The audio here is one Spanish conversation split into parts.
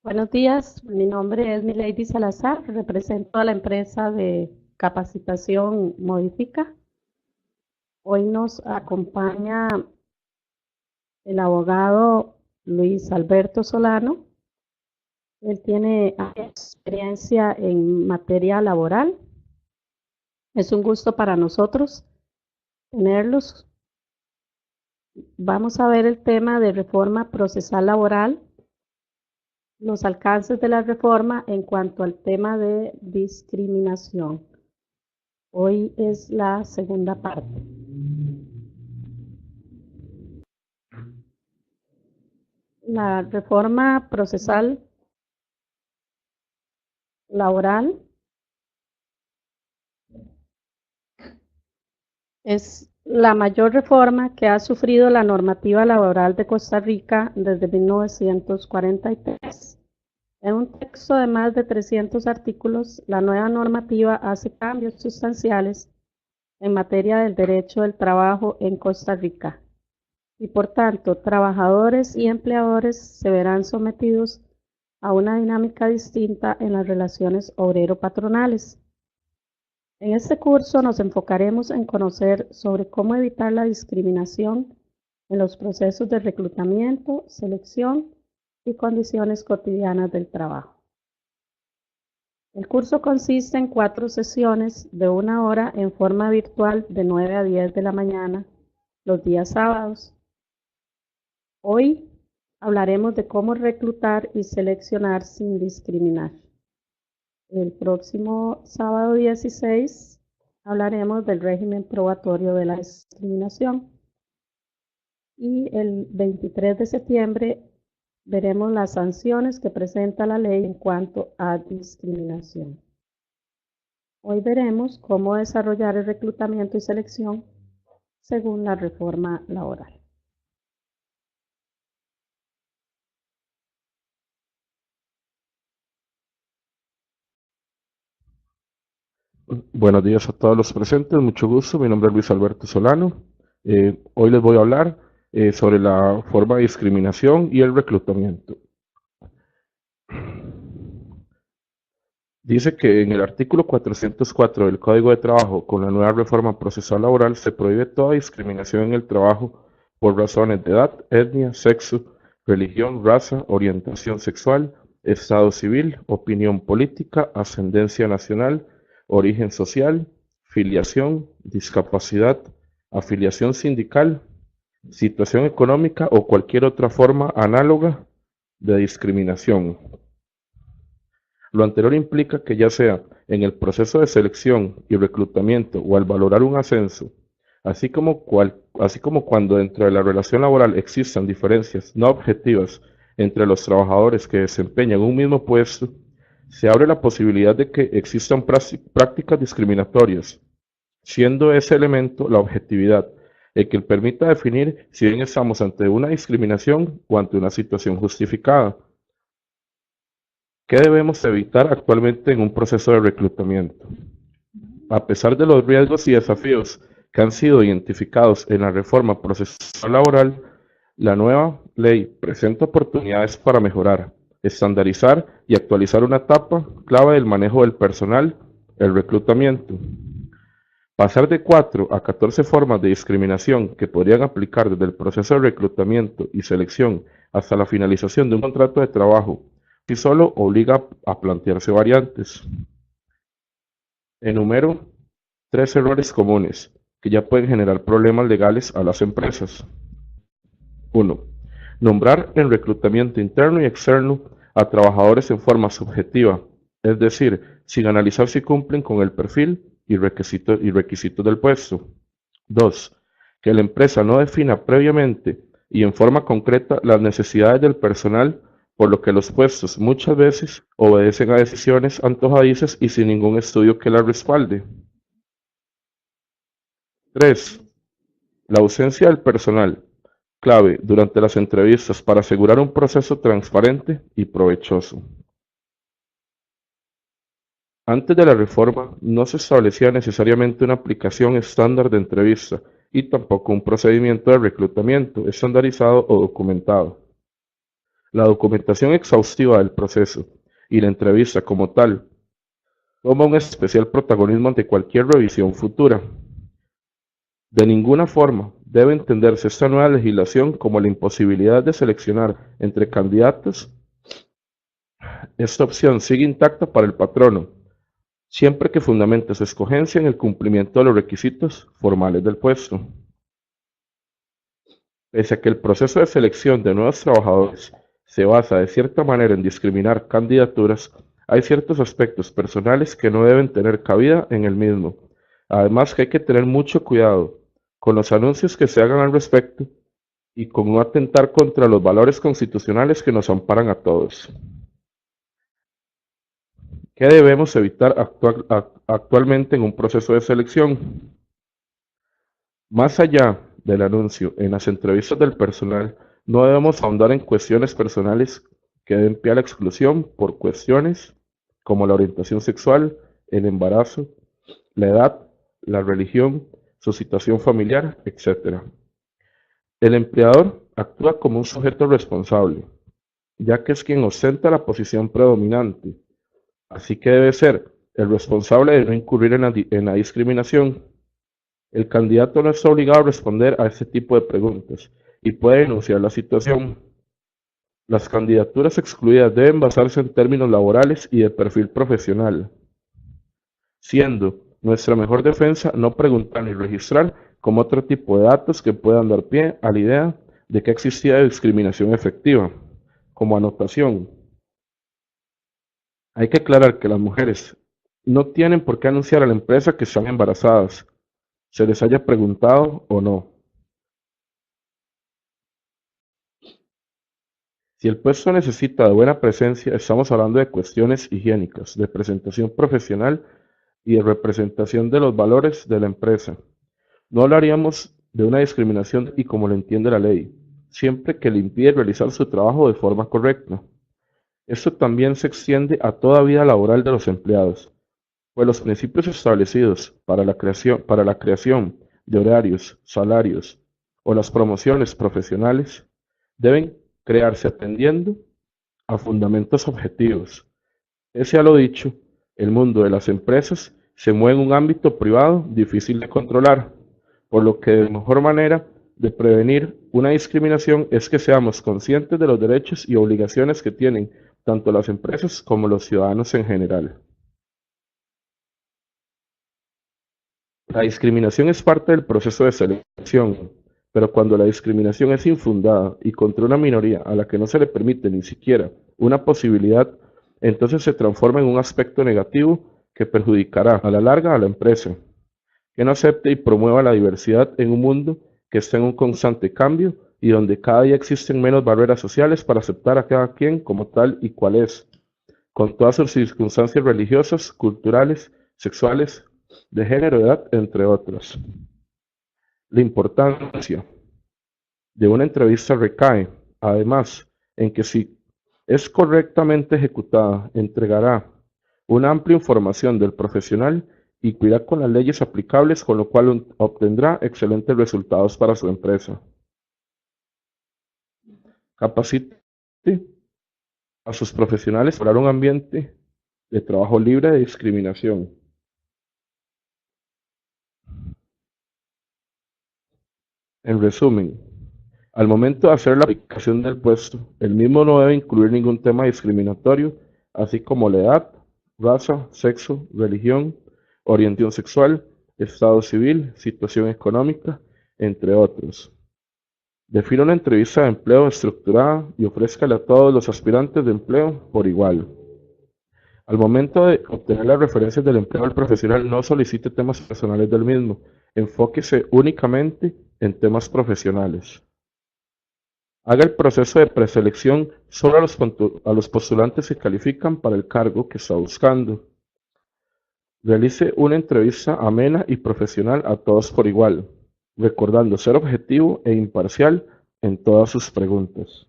Buenos días, mi nombre es Milady Salazar, represento a la empresa de capacitación Modifica. Hoy nos acompaña el abogado Luis Alberto Solano. Él tiene experiencia en materia laboral. Es un gusto para nosotros tenerlos. Vamos a ver el tema de reforma procesal laboral, los alcances de la reforma en cuanto al tema de discriminación. Hoy es la segunda parte. La reforma procesal laboral es la mayor reforma que ha sufrido la normativa laboral de Costa Rica desde 1943. En un texto de más de 300 artículos, la nueva normativa hace cambios sustanciales en materia del derecho del trabajo en Costa Rica y por tanto trabajadores y empleadores se verán sometidos a una dinámica distinta en las relaciones obrero-patronales. En este curso nos enfocaremos en conocer sobre cómo evitar la discriminación en los procesos de reclutamiento, selección y condiciones cotidianas del trabajo. El curso consiste en 4 sesiones de 1 hora en forma virtual de 9 a 10 de la mañana los días sábados. Hoy hablaremos de cómo reclutar y seleccionar sin discriminar. El próximo sábado 16 hablaremos del régimen probatorio de la discriminación. Y el 23 de septiembre veremos las sanciones que presenta la ley en cuanto a discriminación. Hoy veremos cómo desarrollar el reclutamiento y selección según la reforma laboral. Buenos días a todos los presentes, mucho gusto. Mi nombre es Luis Alberto Solano. Hoy les voy a hablar sobre la forma de discriminación y el reclutamiento. Dice que en el artículo 404 del Código de Trabajo, con la nueva reforma procesal laboral, se prohíbe toda discriminación en el trabajo por razones de edad, etnia, sexo, religión, raza, orientación sexual, estado civil, opinión política, ascendencia nacional, origen social, filiación, discapacidad, afiliación sindical, situación económica o cualquier otra forma análoga de discriminación. Lo anterior implica que ya sea en el proceso de selección y reclutamiento o al valorar un ascenso, así como cuando dentro de la relación laboral existan diferencias no objetivas entre los trabajadores que desempeñan un mismo puesto, se abre la posibilidad de que existan prácticas discriminatorias, siendo ese elemento la objetividad, el que permita definir si bien estamos ante una discriminación o ante una situación justificada. ¿Qué debemos evitar actualmente en un proceso de reclutamiento? A pesar de los riesgos y desafíos que han sido identificados en la reforma procesal laboral, la nueva ley presenta oportunidades para mejorar, estandarizar y actualizar una etapa clave del manejo del personal, el reclutamiento. Pasar de 4 a 14 formas de discriminación que podrían aplicar desde el proceso de reclutamiento y selección hasta la finalización de un contrato de trabajo, sí solo obliga a plantearse variantes. Enumero 3 errores comunes que ya pueden generar problemas legales a las empresas. 1. Nombrar en reclutamiento interno y externo a trabajadores en forma subjetiva, es decir, sin analizar si cumplen con el perfil y requisitos del puesto. 2. Que la empresa no defina previamente y en forma concreta las necesidades del personal, por lo que los puestos muchas veces obedecen a decisiones antojadizas y sin ningún estudio que las respalde. 3. La ausencia del personal, clave durante las entrevistas para asegurar un proceso transparente y provechoso. Antes de la reforma, no se establecía necesariamente una aplicación estándar de entrevista y tampoco un procedimiento de reclutamiento estandarizado o documentado. La documentación exhaustiva del proceso y la entrevista como tal toma un especial protagonismo ante cualquier revisión futura. De ninguna forma debe entenderse esta nueva legislación como la imposibilidad de seleccionar entre candidatos. Esta opción sigue intacta para el patrono, siempre que fundamente su escogencia en el cumplimiento de los requisitos formales del puesto. Pese a que el proceso de selección de nuevos trabajadores se basa de cierta manera en discriminar candidaturas, hay ciertos aspectos personales que no deben tener cabida en el mismo. Además que hay que tener mucho cuidado con los anuncios que se hagan al respecto y con no atentar contra los valores constitucionales que nos amparan a todos. ¿Qué debemos evitar actualmente en un proceso de selección? Más allá del anuncio, en las entrevistas del personal, no debemos ahondar en cuestiones personales que den pie a la exclusión por cuestiones como la orientación sexual, el embarazo, la edad, la religión, su situación familiar, etc. El empleador actúa como un sujeto responsable, ya que es quien ostenta la posición predominante, así que debe ser el responsable de no incurrir en la discriminación. El candidato no está obligado a responder a este tipo de preguntas y puede denunciar la situación. Las candidaturas excluidas deben basarse en términos laborales y de perfil profesional, siendo nuestra mejor defensa no preguntar ni registrar como otro tipo de datos que puedan dar pie a la idea de que existía discriminación efectiva. Como anotación, hay que aclarar que las mujeres no tienen por qué anunciar a la empresa que están embarazadas, se les haya preguntado o no. Si el puesto necesita de buena presencia, estamos hablando de cuestiones higiénicas, de presentación profesional y de representación de los valores de la empresa. No hablaríamos de una discriminación y como lo entiende la ley, siempre que le impide realizar su trabajo de forma correcta. Esto también se extiende a toda vida laboral de los empleados, pues los principios establecidos para la creación de horarios, salarios o las promociones profesionales deben crearse atendiendo a fundamentos objetivos. Pese a lo dicho, el mundo de las empresas se mueve en un ámbito privado difícil de controlar, por lo que la mejor manera de prevenir una discriminación es que seamos conscientes de los derechos y obligaciones que tienen tanto las empresas como los ciudadanos en general. La discriminación es parte del proceso de selección, pero cuando la discriminación es infundada y contra una minoría a la que no se le permite ni siquiera una posibilidad, entonces se transforma en un aspecto negativo que perjudicará a la larga a la empresa, que no acepte y promueva la diversidad en un mundo que está en un constante cambio y donde cada día existen menos barreras sociales para aceptar a cada quien como tal y cual es, con todas sus circunstancias religiosas, culturales, sexuales, de género, edad, entre otras. La importancia de una entrevista recae, además, en que si es correctamente ejecutada, entregará una amplia información del profesional y cuidará con las leyes aplicables, con lo cual obtendrá excelentes resultados para su empresa. Capacite a sus profesionales para un ambiente de trabajo libre de discriminación. En resumen, al momento de hacer la aplicación del puesto, el mismo no debe incluir ningún tema discriminatorio, así como la edad, raza, sexo, religión, orientación sexual, estado civil, situación económica, entre otros. Defina una entrevista de empleo estructurada y ofrézcala a todos los aspirantes de empleo por igual. Al momento de obtener las referencias del empleo del profesional, no solicite temas personales del mismo, enfóquese únicamente en temas profesionales. Haga el proceso de preselección solo a los postulantes que califican para el cargo que está buscando. Realice una entrevista amena y profesional a todos por igual, recordando ser objetivo e imparcial en todas sus preguntas.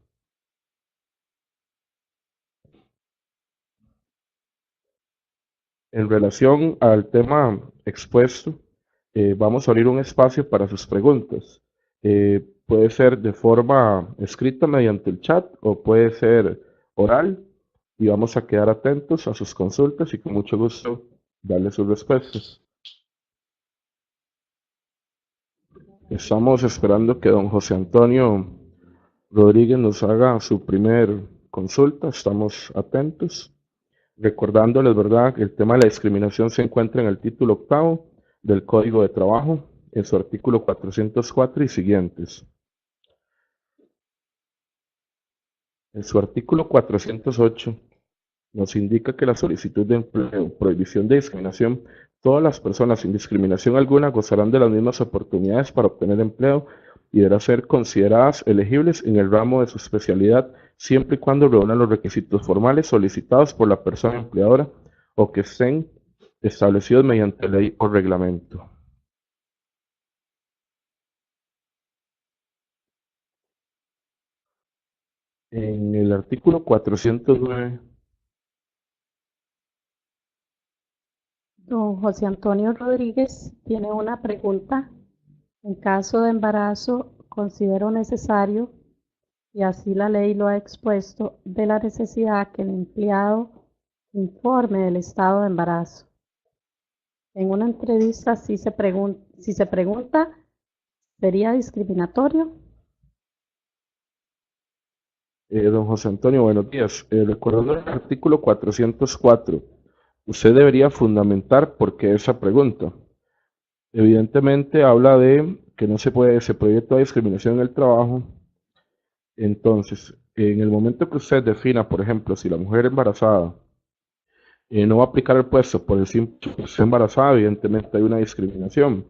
En relación al tema expuesto, vamos a abrir un espacio para sus preguntas. Puede ser de forma escrita mediante el chat o puede ser oral y vamos a quedar atentos a sus consultas y con mucho gusto darle sus respuestas. Estamos esperando que don José Antonio Rodríguez nos haga su primer consulta, estamos atentos. Recordándoles, ¿verdad?, que el tema de la discriminación se encuentra en el título octavo del Código de Trabajo, en su artículo 404 y siguientes. En su artículo 408 nos indica que la solicitud de empleo, prohibición de discriminación, todas las personas sin discriminación alguna gozarán de las mismas oportunidades para obtener empleo y deberán ser consideradas elegibles en el ramo de su especialidad siempre y cuando reúnan los requisitos formales solicitados por la persona empleadora o que estén establecidos mediante ley o reglamento. En el artículo 409, Don José Antonio Rodríguez tiene una pregunta. En caso de embarazo, considero necesario, y así la ley lo ha expuesto, de la necesidad que el empleado informe del estado de embarazo. En una entrevista, si se pregunta, ¿sería discriminatorio? don José Antonio, buenos días. Recordando el artículo 404, usted debería fundamentar por qué esa pregunta. Evidentemente habla de que no se prohíbe toda discriminación en el trabajo. Entonces, en el momento que usted defina, por ejemplo, si la mujer embarazada no va a aplicar el puesto por el simple hecho de que esté embarazada, evidentemente hay una discriminación.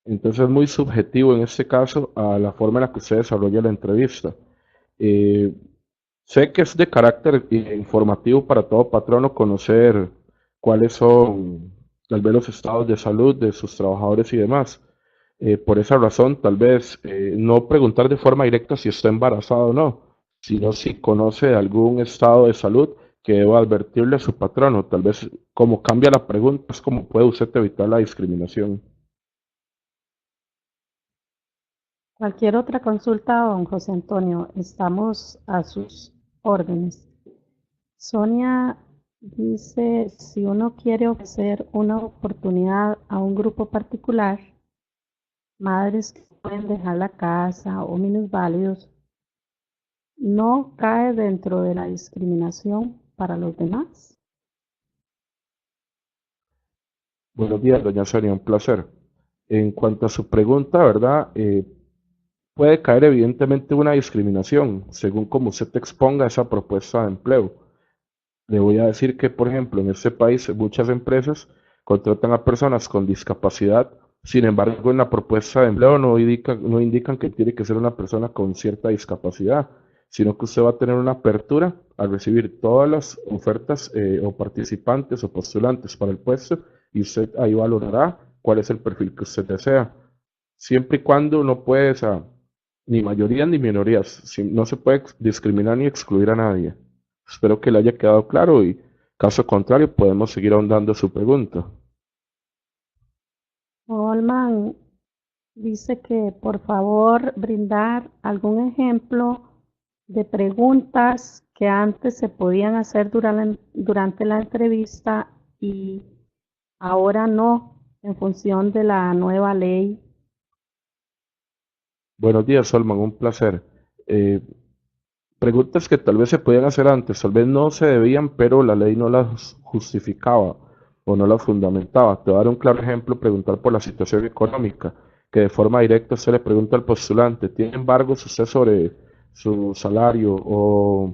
Entonces es muy subjetivo en este caso a la forma en la que usted desarrolla la entrevista. Eh, Sé que es de carácter informativo para todo patrono conocer cuáles son tal vez los estados de salud de sus trabajadores y demás. Por esa razón, tal vez no preguntar de forma directa si está embarazada o no, sino si conoce algún estado de salud que deba advertirle a su patrono. Tal vez como cambia la pregunta es como puede usted evitar la discriminación. Cualquier otra consulta, don José Antonio, estamos a sus órdenes. Sonia dice, si uno quiere ofrecer una oportunidad a un grupo particular, madres que pueden dejar la casa o minusválidos, ¿no cae dentro de la discriminación para los demás? Buenos días, doña Sonia, un placer. En cuanto a su pregunta, ¿verdad? Puede caer evidentemente una discriminación según cómo usted te exponga a esa propuesta de empleo. Le voy a decir que, por ejemplo, en este país muchas empresas contratan a personas con discapacidad, sin embargo, en la propuesta de empleo no indican que tiene que ser una persona con cierta discapacidad, sino que usted va a tener una apertura a recibir todas las ofertas o participantes o postulantes para el puesto y usted ahí valorará cuál es el perfil que usted desea. Siempre y cuando no puede, o sea, ni mayorías ni minorías, no se puede discriminar ni excluir a nadie. Espero que le haya quedado claro y caso contrario podemos seguir ahondando su pregunta. Holman dice que por favor brindar algún ejemplo de preguntas que antes se podían hacer durante la entrevista y ahora no, en función de la nueva ley. Buenos días, Solman, un placer. Eh, Preguntas que tal vez se podían hacer antes, tal vez no se debían, pero la ley no las justificaba o no las fundamentaba. Te voy a dar un claro ejemplo, preguntar por la situación económica, que de forma directa se le pregunta al postulante, ¿tiene embargos usted sobre su salario? O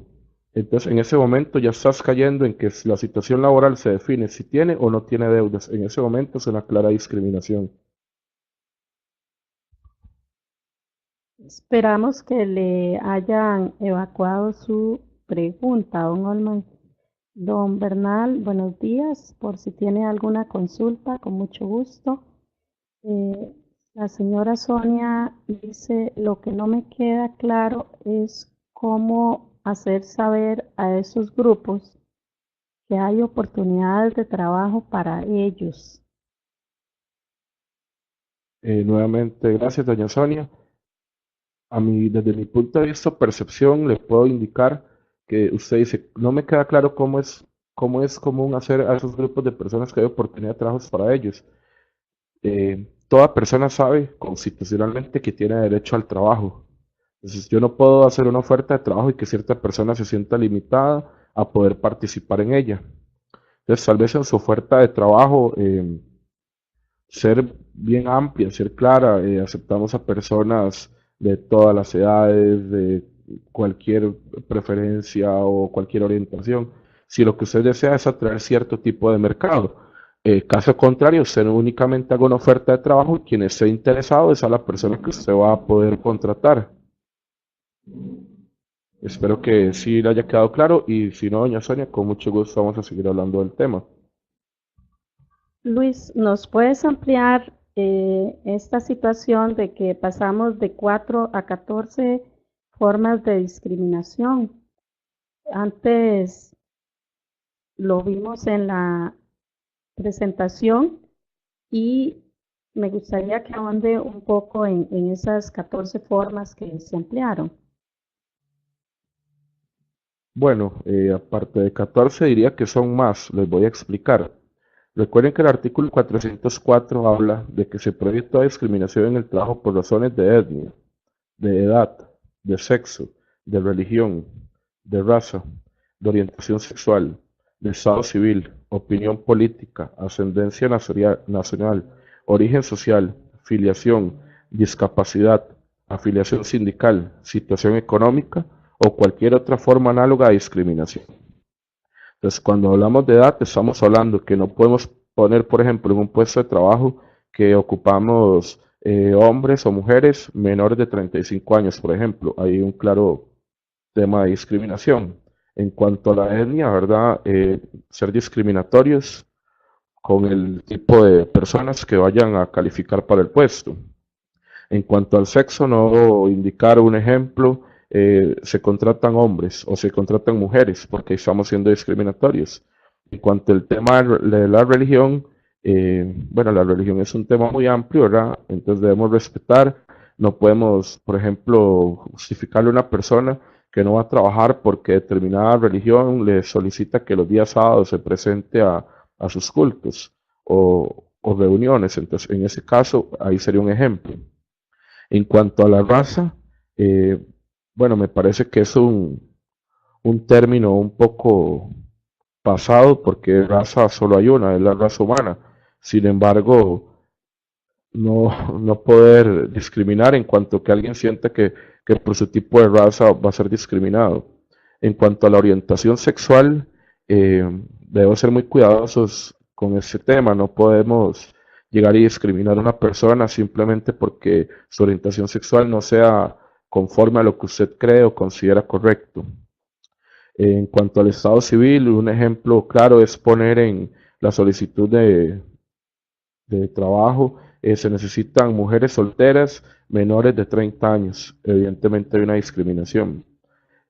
entonces en ese momento ya estás cayendo en que la situación laboral se define si tiene o no tiene deudas. En ese momento es una clara discriminación. Esperamos que le hayan evacuado su pregunta, don Holman. Don Bernal, buenos días. Por si tiene alguna consulta, con mucho gusto. Eh, la señora Sonia dice, lo que no me queda claro es cómo hacer saber a esos grupos que hay oportunidades de trabajo para ellos. Nuevamente, gracias, doña Sonia. desde mi punto de vista, percepción, le puedo indicar que usted dice, no me queda claro cómo es común hacer a esos grupos de personas que hay oportunidad de trabajos para ellos. Toda persona sabe constitucionalmente que tiene derecho al trabajo. Entonces, yo no puedo hacer una oferta de trabajo y que cierta persona se sienta limitada a poder participar en ella. Entonces, tal vez en su oferta de trabajo, ser bien amplia, ser clara, aceptamos a personas de todas las edades, de cualquier preferencia o cualquier orientación. Si lo que usted desea es atraer cierto tipo de mercado, caso contrario, usted no únicamente haga una oferta de trabajo y quien esté interesado es a la persona que usted va a poder contratar. Espero que sí le haya quedado claro y si no, doña Sonia, con mucho gusto vamos a seguir hablando del tema. Luis, ¿nos puedes ampliar esta situación de que pasamos de 4 a 14 formas de discriminación? Antes lo vimos en la presentación y me gustaría que ahonde un poco en esas 14 formas que se ampliaron. Bueno, aparte de 14 diría que son más, les voy a explicar. Recuerden que el artículo 404 habla de que se prohíbe toda discriminación en el trabajo por razones de etnia, de edad, de sexo, de religión, de raza, de orientación sexual, de estado civil, opinión política, ascendencia nacional, origen social, filiación, discapacidad, afiliación sindical, situación económica o cualquier otra forma análoga de discriminación. Entonces, cuando hablamos de edad, estamos hablando que no podemos poner, por ejemplo, en un puesto de trabajo que ocupamos hombres o mujeres menores de 35 años, por ejemplo. Hay un claro tema de discriminación. En cuanto a la etnia, ¿verdad? Ser discriminatorios con el tipo de personas que vayan a calificar para el puesto. En cuanto al sexo, no indicar un ejemplo, se contratan hombres o se contratan mujeres porque estamos siendo discriminatorios. En cuanto al tema de la religión, bueno, la religión es un tema muy amplio, ¿verdad? Entonces debemos respetar, no podemos, por ejemplo, justificarle a una persona que no va a trabajar porque determinada religión le solicita que los días sábados se presente a sus cultos o reuniones. Entonces, en ese caso, ahí sería un ejemplo. En cuanto a la raza, eh, bueno, me parece que es un término un poco pasado porque raza solo hay una, es la raza humana. Sin embargo, no poder discriminar en cuanto que alguien sienta que por su tipo de raza va a ser discriminado. En cuanto a la orientación sexual, debemos ser muy cuidadosos con ese tema. No podemos llegar y discriminar a una persona simplemente porque su orientación sexual no sea conforme a lo que usted cree o considera correcto. En cuanto al estado civil, un ejemplo claro es poner en la solicitud de trabajo, se necesitan mujeres solteras menores de 30 años. Evidentemente hay una discriminación.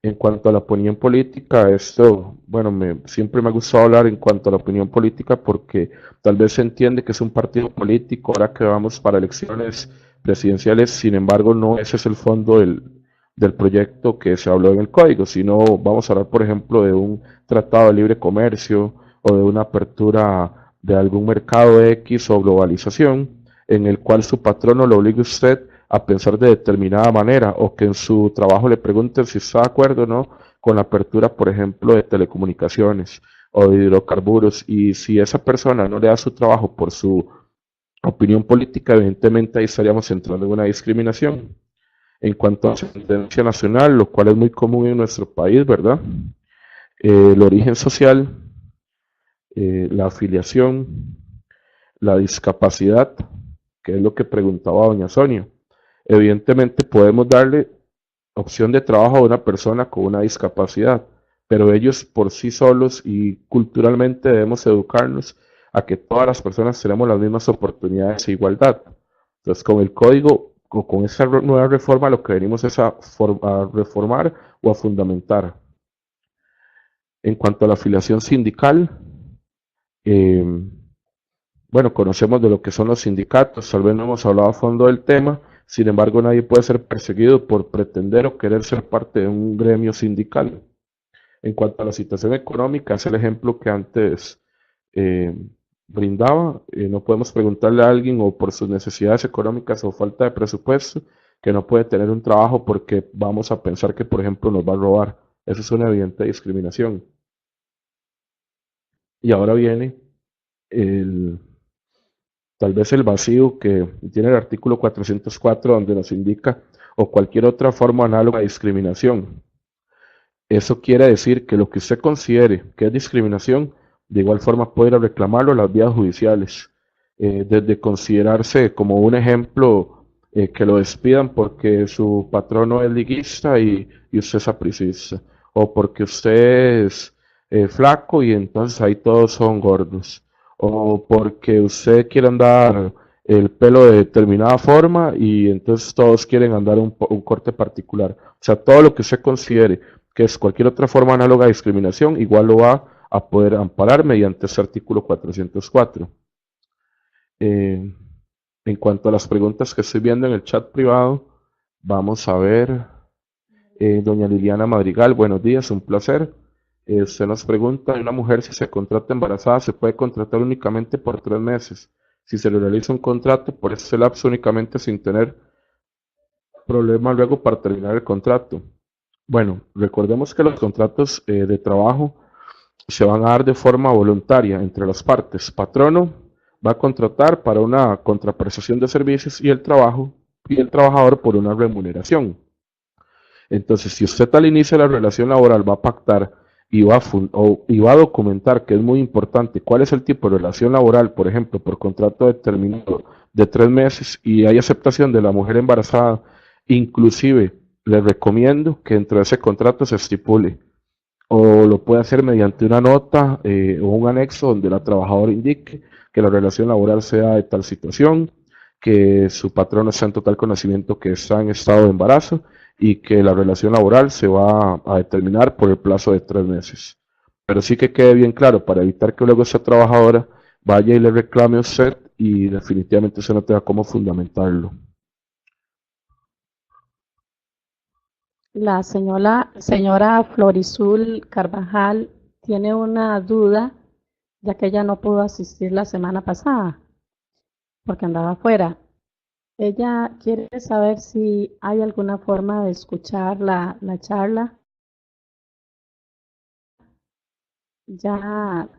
En cuanto a la opinión política, esto, bueno, siempre me ha gustado hablar en cuanto a la opinión política porque tal vez se entiende que es un partido político ahora que vamos para elecciones presidenciales, sin embargo, no ese es el fondo del proyecto que se habló en el código, sino vamos a hablar, por ejemplo, de un tratado de libre comercio o de una apertura de algún mercado X o globalización en el cual su patrono lo obligue a usted a pensar de determinada manera o que en su trabajo le pregunten si está de acuerdo o no con la apertura, por ejemplo, de telecomunicaciones o de hidrocarburos y si esa persona no le da su trabajo por su opinión política, evidentemente ahí estaríamos entrando en una discriminación. En cuanto a sentencia nacional, lo cual es muy común en nuestro país, ¿verdad? El origen social, la afiliación, la discapacidad, que es lo que preguntaba doña Sonia. Evidentemente podemos darle opción de trabajo a una persona con una discapacidad, pero ellos por sí solos y culturalmente debemos educarnos a que todas las personas tenemos las mismas oportunidades e igualdad. Entonces, con el código o con esa nueva reforma lo que venimos es a reformar o a fundamentar. En cuanto a la afiliación sindical, eh, bueno, conocemos de lo que son los sindicatos, tal vez no hemos hablado a fondo del tema, Sin embargo, nadie puede ser perseguido por pretender o querer ser parte de un gremio sindical. En cuanto a la situación económica, es el ejemplo que antes eh, brindaba. No podemos preguntarle a alguien o por sus necesidades económicas o falta de presupuesto que no puede tener un trabajo porque vamos a pensar que, por ejemplo, nos va a robar. Eso es una evidente discriminación. Y ahora viene el, tal vez el vacío que tiene el artículo 404 donde nos indica o cualquier otra forma análoga de discriminación. Eso quiere decir que lo que usted considere que es discriminación, de igual forma puede ir a reclamarlo en las vías judiciales. Desde considerarse como un ejemplo que lo despidan porque su patrono es liguista y usted es sapricista, o porque usted es flaco y entonces ahí todos son gordos, o porque usted quiere andar el pelo de determinada forma y entonces todos quieren andar un corte particular. O sea, todo lo que usted considere que es cualquier otra forma análoga de discriminación, igual lo va a poder amparar mediante este artículo 404. Eh, en cuanto a las preguntas que estoy viendo en el chat privado, vamos a ver. Doña Liliana Madrigal, buenos días, un placer. Usted nos pregunta, ¿una mujer si se contrata embarazada se puede contratar únicamente por 3 meses? Si se le realiza un contrato por ese lapso únicamente sin tener problema luego para terminar el contrato. Bueno, recordemos que los contratos de trabajo se van a dar de forma voluntaria entre las partes. Patrono va a contratar para una contraprestación de servicios y el trabajador por una remuneración. Entonces, si usted al inicio de la relación laboral va a pactar y va a documentar que es muy importante cuál es el tipo de relación laboral, por ejemplo, por contrato determinado de 3 meses y hay aceptación de la mujer embarazada, inclusive le recomiendo que dentro de ese contrato se estipule o lo puede hacer mediante una nota o un anexo donde la trabajadora indique que la relación laboral sea de tal situación, que su patrón está en total conocimiento que está en estado de embarazo y que la relación laboral se va a determinar por el plazo de 3 meses. Pero sí que quede bien claro para evitar que luego esa trabajadora vaya y le reclame a usted y definitivamente usted no tenga cómo fundamentarlo. La señora Florizul Carvajal tiene una duda, ya que ella no pudo asistir la semana pasada porque andaba afuera. Ella quiere saber si hay alguna forma de escuchar la charla. Ya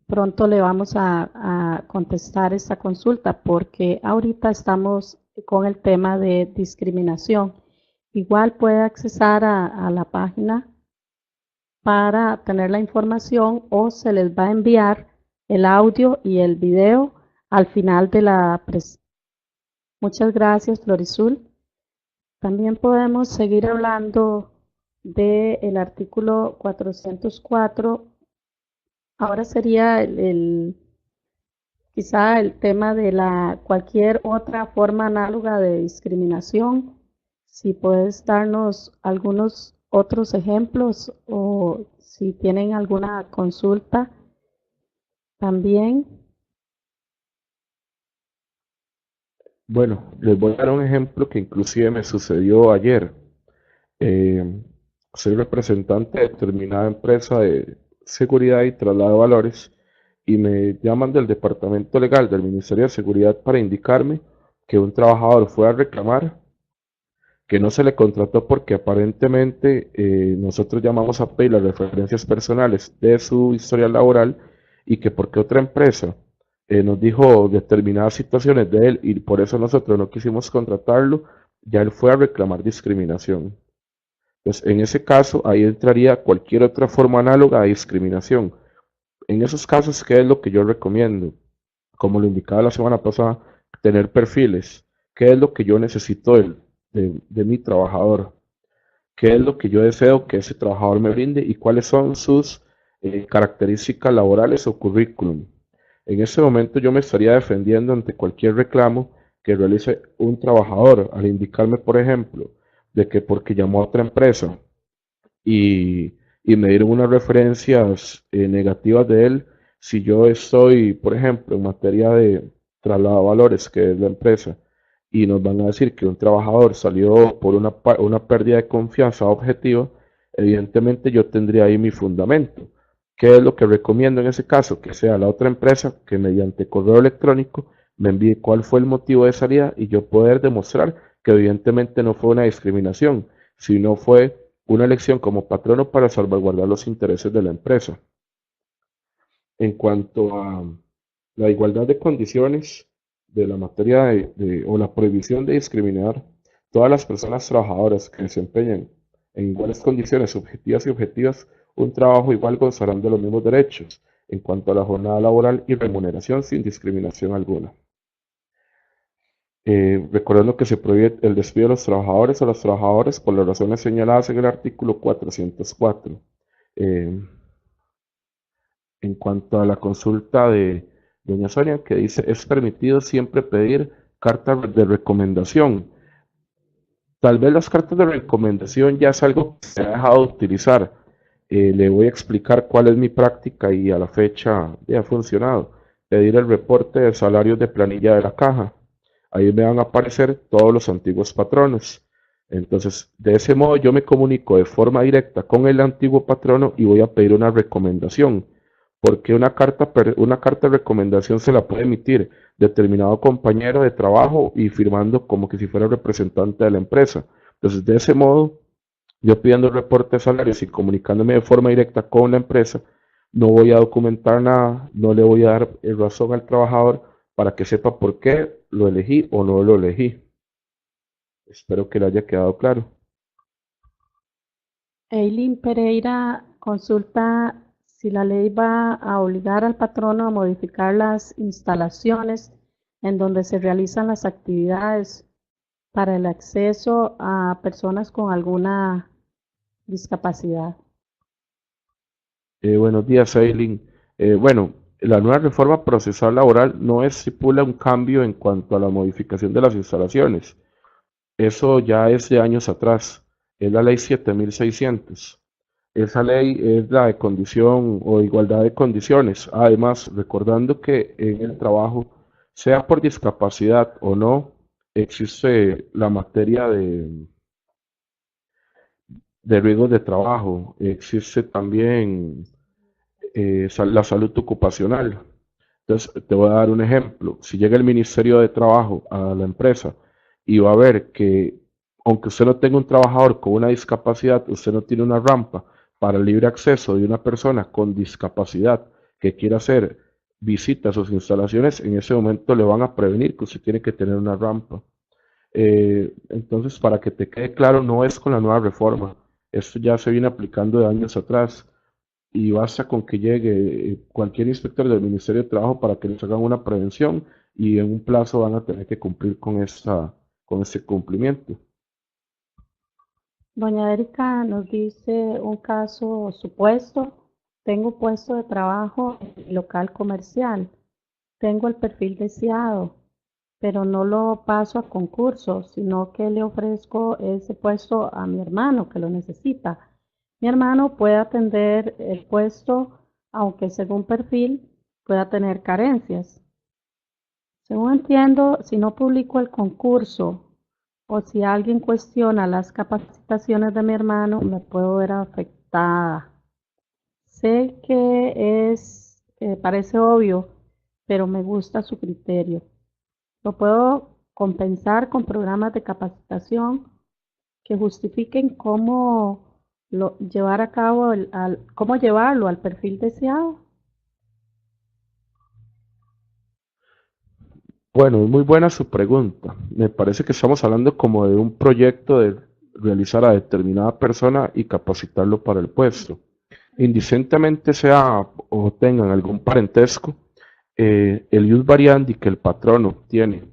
pronto le vamos a contestar esta consulta porque ahorita estamos con el tema de discriminación. Igual puede accesar a la página para tener la información o se les va a enviar el audio y el video al final de la presentación. Muchas gracias, Florizul. También podemos seguir hablando del artículo 404. Ahora sería quizá el tema de cualquier otra forma análoga de discriminación. Si puedes darnos algunos otros ejemplos o si tienen alguna consulta también. Bueno, les voy a dar un ejemplo que inclusive me sucedió ayer. Eh, Soy representante de determinada empresa de seguridad y traslado de valores y me llaman del departamento legal del Ministerio de Seguridad para indicarme que un trabajador fue a reclamar que no se le contrató porque aparentemente nosotros llamamos a pedir las referencias personales de su historial laboral y que porque otra empresa nos dijo determinadas situaciones de él y por eso nosotros no quisimos contratarlo, ya él fue a reclamar discriminación. Pues en ese caso, ahí entraría cualquier otra forma análoga de discriminación. En esos casos, ¿qué es lo que yo recomiendo? Como lo indicaba la semana pasada, tener perfiles. ¿Qué es lo que yo necesito de mi trabajador? ¿Qué es lo que yo deseo que ese trabajador me brinde y cuáles son sus características laborales o currículum? En ese momento yo me estaría defendiendo ante cualquier reclamo que realice un trabajador al indicarme, por ejemplo, de que porque llamó a otra empresa y me dieron unas referencias negativas de él, si yo estoy, por ejemplo, en materia de traslado de valores, que es la empresa, y nos van a decir que un trabajador salió por una pérdida de confianza objetiva, evidentemente yo tendría ahí mi fundamento. ¿Qué es lo que recomiendo en ese caso? Que sea la otra empresa que mediante correo electrónico me envíe cuál fue el motivo de salida y yo poder demostrar que evidentemente no fue una discriminación, sino fue una elección como patrono para salvaguardar los intereses de la empresa. En cuanto a la igualdad de condiciones de la materia o la prohibición de discriminar, todas las personas trabajadoras que desempeñan en iguales condiciones subjetivas y objetivas un trabajo igual gozarán de los mismos derechos en cuanto a la jornada laboral y remuneración sin discriminación alguna. Recordando que se prohíbe el despido de los trabajadores o las trabajadoras por las razones señaladas en el artículo 404. Eh, en cuanto a la consulta de doña Sonia, que dice, es permitido siempre pedir cartas de recomendación. Tal vez las cartas de recomendación ya es algo que se ha dejado de utilizar. Le voy a explicar cuál es mi práctica y a la fecha ya ha funcionado. Pedir el reporte de salarios de planilla de la caja. Ahí me van a aparecer todos los antiguos patronos. Entonces, de ese modo yo me comunico de forma directa con el antiguo patrono y voy a pedir una recomendación, porque una carta de recomendación se la puede emitir determinado compañero de trabajo y firmando como que si fuera representante de la empresa. Entonces, de ese modo, yo pidiendo el reporte de salarios y comunicándome de forma directa con la empresa, no voy a documentar nada, no le voy a dar razón al trabajador para que sepa por qué lo elegí o no lo elegí. Espero que le haya quedado claro. Eileen Pereira consulta si la ley va a obligar al patrono a modificar las instalaciones en donde se realizan las actividades para el acceso a personas con alguna discapacidad. Buenos días, Eileen. Bueno, la nueva reforma procesal laboral no estipula un cambio en cuanto a la modificación de las instalaciones. Eso ya es de años atrás. Es la ley 7600. Esa ley es la de condición o igualdad de condiciones. Además, recordando que en el trabajo, sea por discapacidad o no, existe la materia de riesgos de trabajo. Existe también la salud ocupacional. Entonces, te voy a dar un ejemplo. Si llega el Ministerio de Trabajo a la empresa y va a ver que, aunque usted no tenga un trabajador con una discapacidad, usted no tiene una rampa para el libre acceso de una persona con discapacidad que quiera hacer visita a sus instalaciones, en ese momento le van a prevenir que usted tiene que tener una rampa. Entonces, para que te quede claro, no es con la nueva reforma. Esto ya se viene aplicando de años atrás y basta con que llegue cualquier inspector del Ministerio de Trabajo para que les hagan una prevención y en un plazo van a tener que cumplir con ese cumplimiento. Doña Erika nos dice un caso supuesto. Tengo puesto de trabajo en mi local comercial. Tengo el perfil deseado, pero no lo paso a concurso, sino que le ofrezco ese puesto a mi hermano que lo necesita. Mi hermano puede atender el puesto, aunque según perfil pueda tener carencias. Según entiendo, si no publico el concurso o si alguien cuestiona las capacitaciones de mi hermano, me puedo ver afectada. Sé que parece obvio, pero me gusta su criterio. Lo puedo compensar con programas de capacitación que justifiquen llevar a cabo cómo llevarlo al perfil deseado. Bueno, es muy buena su pregunta. Me parece que estamos hablando como de un proyecto de realizar a determinada persona y capacitarlo para el puesto. Indistintamente sea o tengan algún parentesco, el ius variandi que el patrono tiene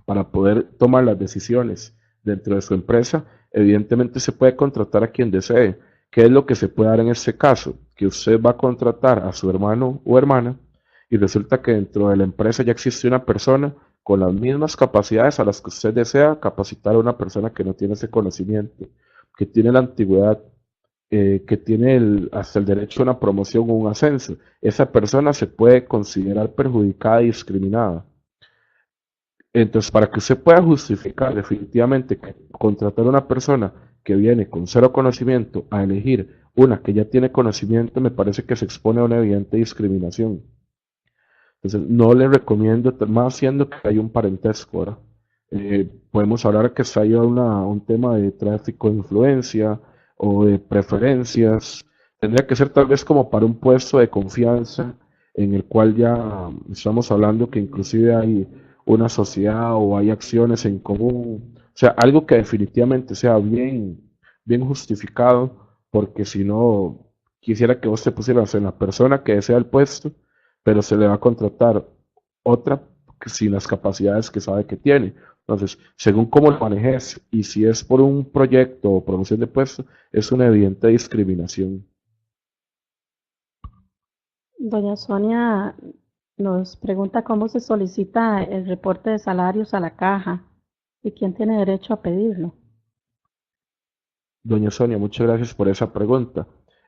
para poder tomar las decisiones dentro de su empresa, evidentemente se puede contratar a quien desee. ¿Qué es lo que se puede dar en este caso? Que usted va a contratar a su hermano o hermana y resulta que dentro de la empresa ya existe una persona con las mismas capacidades a las que usted desea capacitar a una persona que no tiene ese conocimiento, que tiene la antigüedad, que tiene hasta el derecho a una promoción o un ascenso. Esa persona se puede considerar perjudicada y discriminada. Entonces, para que usted pueda justificar definitivamente que contratar a una persona que viene con cero conocimiento a elegir una que ya tiene conocimiento, me parece que se expone a una evidente discriminación. Entonces, no le recomiendo, más siendo que hay un parentesco, ¿verdad? Podemos hablar que se haya un tema de tráfico de influencia o de preferencias. Tendría que ser tal vez como para un puesto de confianza en el cual ya estamos hablando que inclusive hay una sociedad o hay acciones en común. O sea, algo que definitivamente sea bien justificado, porque si no, quisiera que vos te pusieras en la persona que desea el puesto, pero se le va a contratar otra sin las capacidades que sabe que tiene. Entonces, según cómo lo manejes y si es por un proyecto o promoción de puesto, es una evidente discriminación. Doña Sonia nos pregunta cómo se solicita el reporte de salarios a la caja y quién tiene derecho a pedirlo. Doña Sonia, muchas gracias por esa pregunta.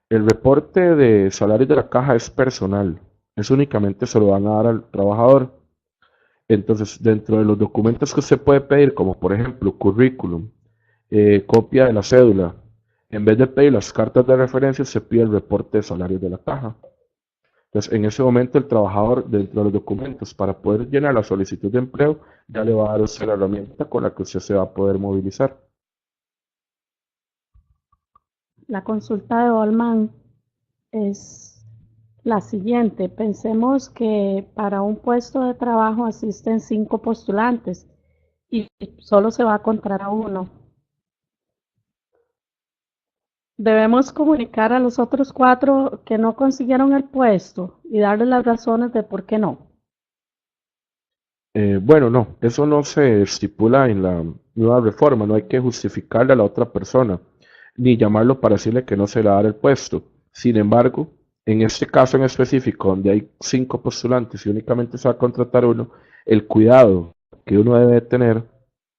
El reporte de salarios de la caja es personal, es únicamente se lo van a dar al trabajador. Entonces, dentro de los documentos que usted puede pedir, como por ejemplo currículum, copia de la cédula, en vez de pedir las cartas de referencia, se pide el reporte de salarios de la caja. Entonces, en ese momento el trabajador, dentro de los documentos, para poder llenar la solicitud de empleo, ya le va a dar a usted la herramienta con la que usted se va a poder movilizar. La consulta de Olman es la siguiente. Pensemos que para un puesto de trabajo asisten 5 postulantes y solo se va a contratar a uno. Debemos comunicar a los otros 4 que no consiguieron el puesto y darles las razones de por qué no. Bueno, no, eso no se estipula en la nueva reforma, no hay que justificarle a la otra persona, ni llamarlo para decirle que no se le va a dar el puesto. Sin embargo, en este caso en específico, donde hay 5 postulantes y únicamente se va a contratar uno, el cuidado que uno debe tener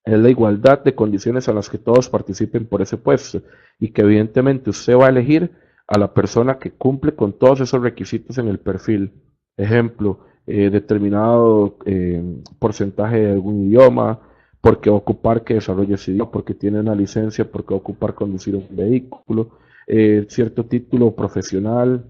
es la igualdad de condiciones a las que todos participen por ese puesto y que evidentemente usted va a elegir a la persona que cumple con todos esos requisitos en el perfil. Ejemplo, determinado porcentaje de algún idioma, porque va a ocupar que desarrolle ese idioma, porque tiene una licencia, porque va a ocupar conducir un vehículo, cierto título profesional,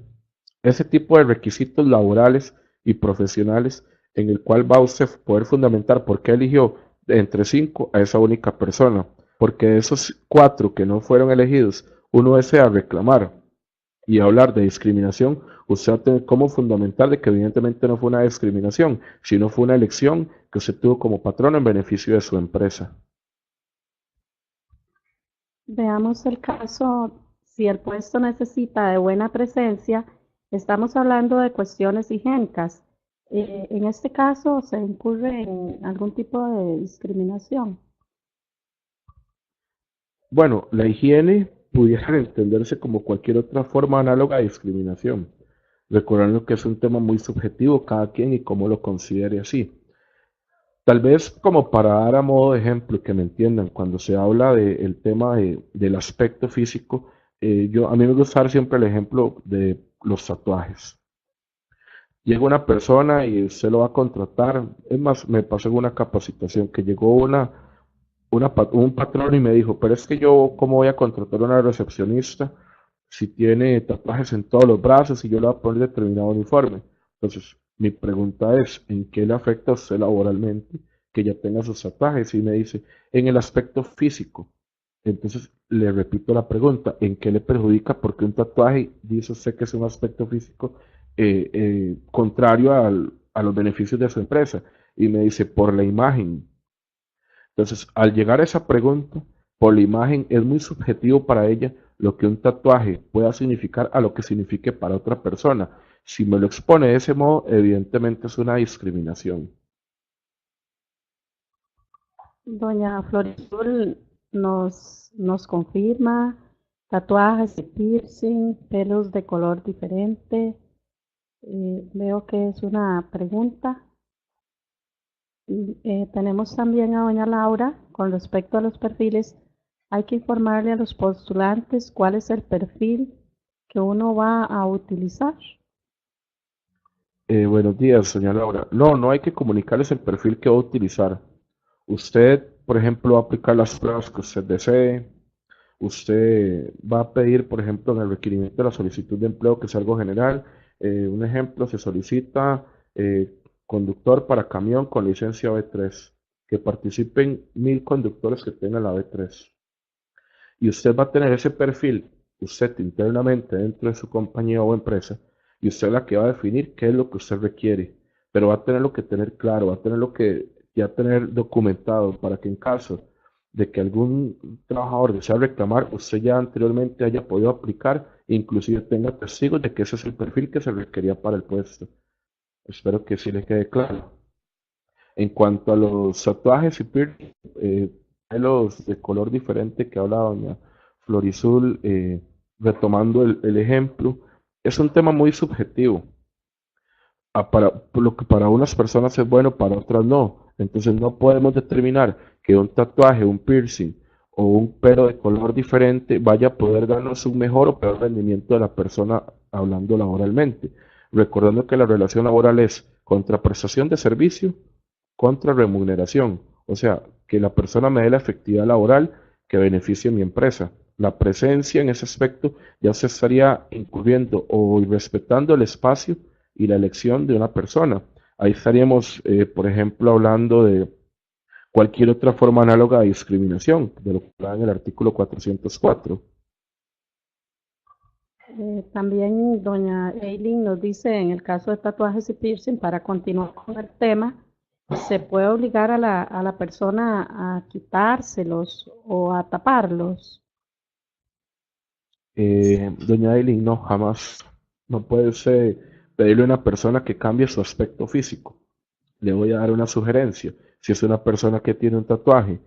ese tipo de requisitos laborales y profesionales en el cual va usted a poder fundamentar por qué eligió de entre 5 a esa única persona, porque de esos 4 que no fueron elegidos, uno desea reclamar y hablar de discriminación, usted va a tener como fundamental de que evidentemente no fue una discriminación, sino fue una elección que usted tuvo como patrón en beneficio de su empresa. Veamos el caso, si el puesto necesita de buena presencia, estamos hablando de cuestiones higiénicas. En este caso se incurre en algún tipo de discriminación. Bueno, la higiene pudiera entenderse como cualquier otra forma análoga de discriminación, recordando que es un tema muy subjetivo cada quien y cómo lo considere así. Tal vez como para dar a modo de ejemplo y que me entiendan, cuando se habla del tema del aspecto físico, a mí me gusta dar siempre el ejemplo de los tatuajes. Llega una persona y usted lo va a contratar. Es más, me pasó en una capacitación que llegó un patrón y me dijo, pero es que yo, ¿cómo voy a contratar a una recepcionista si tiene tatuajes en todos los brazos y yo le voy a poner determinado uniforme? Entonces, mi pregunta es, ¿en qué le afecta a usted laboralmente que ya tenga sus tatuajes? Y me dice, en el aspecto físico. Entonces, le repito la pregunta, ¿en qué le perjudica? Porque un tatuaje, dice usted que es un aspecto físico contrario a los beneficios de su empresa. Y me dice, por la imagen. Entonces, al llegar a esa pregunta, por la imagen, es muy subjetivo para ella lo que un tatuaje pueda significar a lo que signifique para otra persona. Si me lo expone de ese modo, evidentemente es una discriminación. Doña Florizul nos confirma tatuajes de piercing, pelos de color diferente. Veo que es una pregunta. Tenemos también a doña Laura con respecto a los perfiles. Hay que informarle a los postulantes cuál es el perfil que uno va a utilizar. Buenos días, señora Laura. No, no hay que comunicarles el perfil que va a utilizar. Usted, por ejemplo, va a aplicar las pruebas que usted desee. Usted va a pedir, por ejemplo, en el requerimiento de la solicitud de empleo, que es algo general. Un ejemplo, se solicita conductor para camión con licencia B3, que participen 1.000 conductores que tengan la B3. Y usted va a tener ese perfil, usted internamente dentro de su compañía o empresa, y usted es la que va a definir qué es lo que usted requiere, pero va a tenerlo que tener claro, va a tener lo que ya tener documentado para que en caso de que algún trabajador desea reclamar, usted ya anteriormente haya podido aplicar e inclusive tenga testigos de que ese es el perfil que se requería para el puesto. Espero que sí le quede claro. En cuanto a los tatuajes y piercing, pelos de color diferente que habla doña Florizul, retomando el ejemplo, es un tema muy subjetivo. Por lo que para unas personas es bueno, para otras no. Entonces no podemos determinar que un tatuaje, un piercing o un pelo de color diferente vaya a poder darnos un mejor o peor rendimiento de la persona hablando laboralmente. Recordando que la relación laboral es contraprestación de servicio contra remuneración. O sea, que la persona me dé la efectividad laboral que beneficie a mi empresa. La presencia en ese aspecto ya se estaría incurriendo o irrespetando el espacio y la elección de una persona. Ahí estaríamos, por ejemplo, hablando de cualquier otra forma análoga de discriminación, de lo que habla en el artículo 404. También doña Eileen nos dice, en el caso de tatuajes y piercing, para continuar con el tema, se puede obligar a la persona a quitárselos o a taparlos. Doña Eileen, no, jamás. No puede usted pedirle a una persona que cambie su aspecto físico. Le voy a dar una sugerencia. Si es una persona que tiene un tatuaje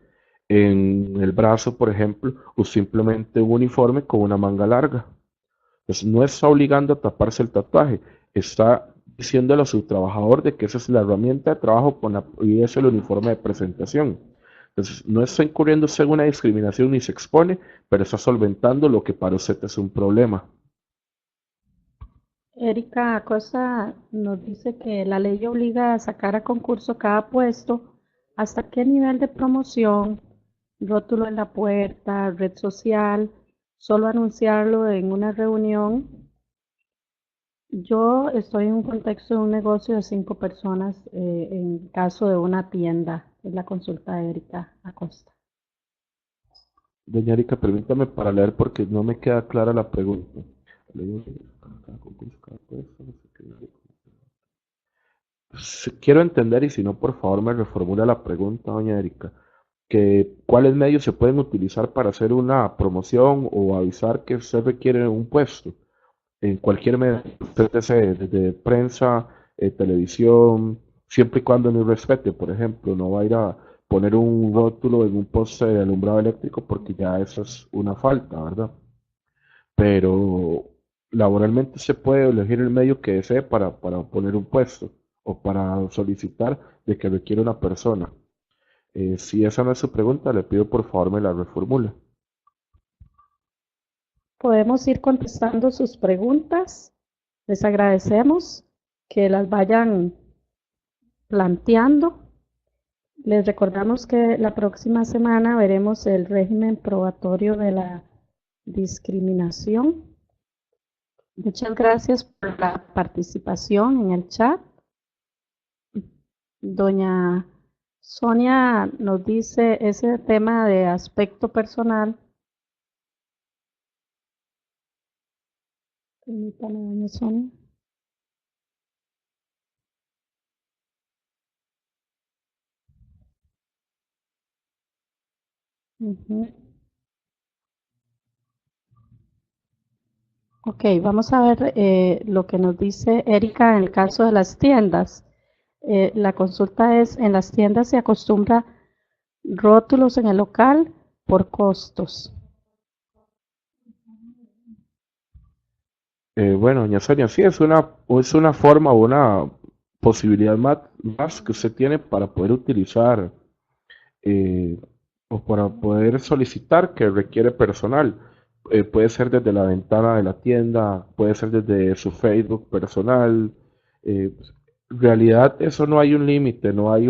en el brazo, por ejemplo, o simplemente un uniforme con una manga larga. Pues no está obligando a taparse el tatuaje, está diciéndole a su trabajador de que esa es la herramienta de trabajo y es el uniforme de presentación. Entonces, no está incurriendo usted en una discriminación ni se expone, pero está solventando lo que para usted es un problema. Erika Acosta nos dice que la ley obliga a sacar a concurso cada puesto. ¿Hasta qué nivel de promoción? Rótulo en la puerta, red social, solo anunciarlo en una reunión. Yo estoy en un contexto de un negocio de 5 personas, en caso de una tienda. Es la consulta de Erika Acosta. Doña Erika, permítame para leer porque no me queda clara la pregunta. Quiero entender y si no, por favor, me reformula la pregunta, doña Erika, que cuáles medios se pueden utilizar para hacer una promoción o avisar que usted requiere un puesto en cualquier medio, usted desee, desde prensa, televisión, siempre y cuando no respete, por ejemplo, no va a ir a poner un rótulo en un poste de alumbrado eléctrico porque ya eso es una falta, ¿verdad? Pero laboralmente se puede elegir el medio que desee para poner un puesto o para solicitar de que requiere una persona. Si esa no es su pregunta, le pido por favor me la reformule. Podemos ir contestando sus preguntas. Les agradecemos que las vayan planteando. Les recordamos que la próxima semana veremos el régimen probatorio de la discriminación. Muchas gracias por la participación en el chat. Doña Sonia nos dice ese tema de aspecto personal. Permítame, doña Sonia. Ok, vamos a ver lo que nos dice Erika en el caso de las tiendas. La consulta es, en las tiendas se acostumbra rótulos en el local por costos. Bueno, doña Sonia, sí, es una forma o una posibilidad más que usted tiene para poder utilizar eh, o para poder solicitar que requiere personal. Puede ser desde la ventana de la tienda, puede ser desde su Facebook personal. En realidad eso no hay un límite, no hay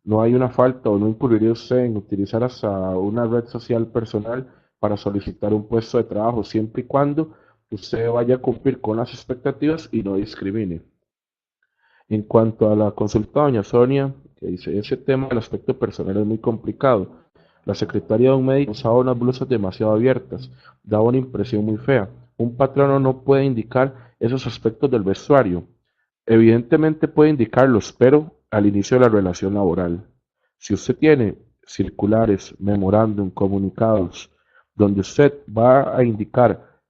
No hay una falta o no incurriría usted en utilizar hasta una red social personal para solicitar un puesto de trabajo, siempre y cuando usted vaya a cumplir con las expectativas y no discrimine. En cuanto a la consulta de doña Sonia, que dice, ese tema del aspecto personal es muy complicado. La secretaria de un médico usaba unas blusas demasiado abiertas, daba una impresión muy fea. Un patrono no puede indicar esos aspectos del vestuario. Evidentemente puede indicarlos, pero al inicio de la relación laboral. Si usted tiene circulares, memorándum, comunicados, donde usted va a indicar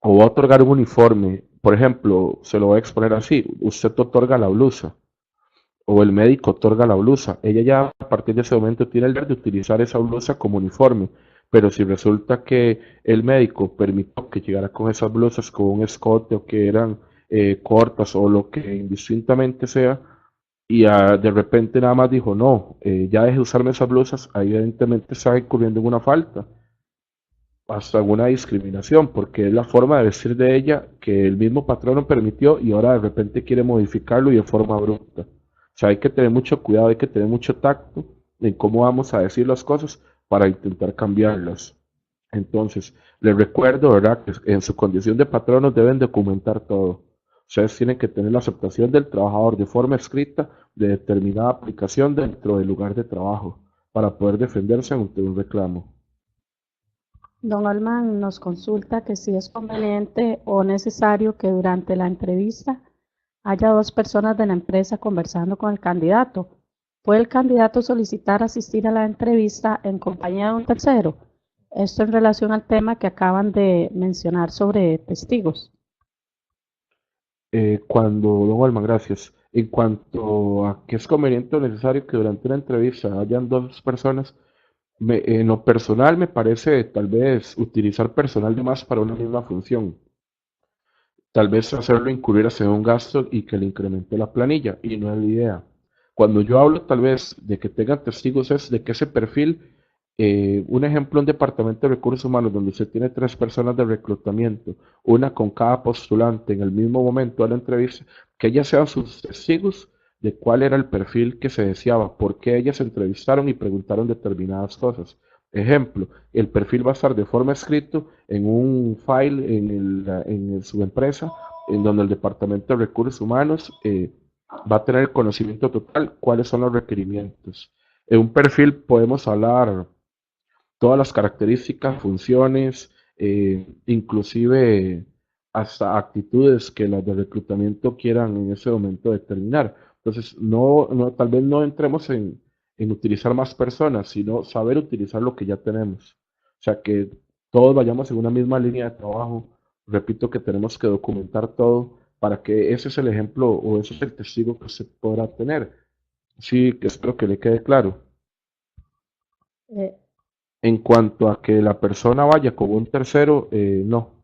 o va a otorgar un uniforme, por ejemplo, se lo voy a exponer así, usted otorga la blusa o el médico otorga la blusa, ella ya a partir de ese momento tiene el deber de utilizar esa blusa como uniforme, pero si resulta que el médico permitió que llegara con esas blusas con un escote o que eran cortas o lo que indistintamente sea, y de repente nada más dijo, no, ya deje de usarme esas blusas, ahí evidentemente está incurriendo en una falta hasta alguna discriminación, porque es la forma de vestir de ella que el mismo patrono permitió y ahora de repente quiere modificarlo y de forma abrupta. O sea, hay que tener mucho cuidado, hay que tener mucho tacto en cómo vamos a decir las cosas para intentar cambiarlas. Entonces, les recuerdo, ¿verdad?, que en su condición de patronos deben documentar todo. Ustedes tienen que tener la aceptación del trabajador de forma escrita de determinada aplicación dentro del lugar de trabajo para poder defenderse ante un reclamo. Don Olman nos consulta que si es conveniente o necesario que durante la entrevista haya dos personas de la empresa conversando con el candidato. ¿Puede el candidato solicitar asistir a la entrevista en compañía de un tercero? Esto en relación al tema que acaban de mencionar sobre testigos. Don Walman, gracias. En cuanto a que es conveniente o necesario que durante una entrevista hayan dos personas, en lo personal me parece tal vez utilizar personal de más para una misma función. Tal vez hacerlo incurrir hacia un gasto y que le incremente la planilla, y no es la idea. Cuando yo hablo tal vez de que tengan testigos es de que ese perfil, un ejemplo, un departamento de recursos humanos donde usted tiene tres personas de reclutamiento, una con cada postulante en el mismo momento de la entrevista, que ellas sean sus testigos de cuál era el perfil que se deseaba, por qué ellas se entrevistaron y preguntaron determinadas cosas. Ejemplo, el perfil va a estar de forma escrito en un file su empresa, en donde el Departamento de Recursos Humanos va a tener el conocimiento total cuáles son los requerimientos. En un perfil podemos hablar todas las características, funciones, inclusive hasta actitudes que las de reclutamiento quieran en ese momento determinar. Entonces, tal vez no entremos en utilizar más personas, sino saber utilizar lo que ya tenemos. O sea, que todos vayamos en una misma línea de trabajo. Repito que tenemos que documentar todo para que ese es el ejemplo o ese es el testigo que se podrá tener. Sí, que espero que le quede claro. Eh, En cuanto a que la persona vaya con un tercero, no.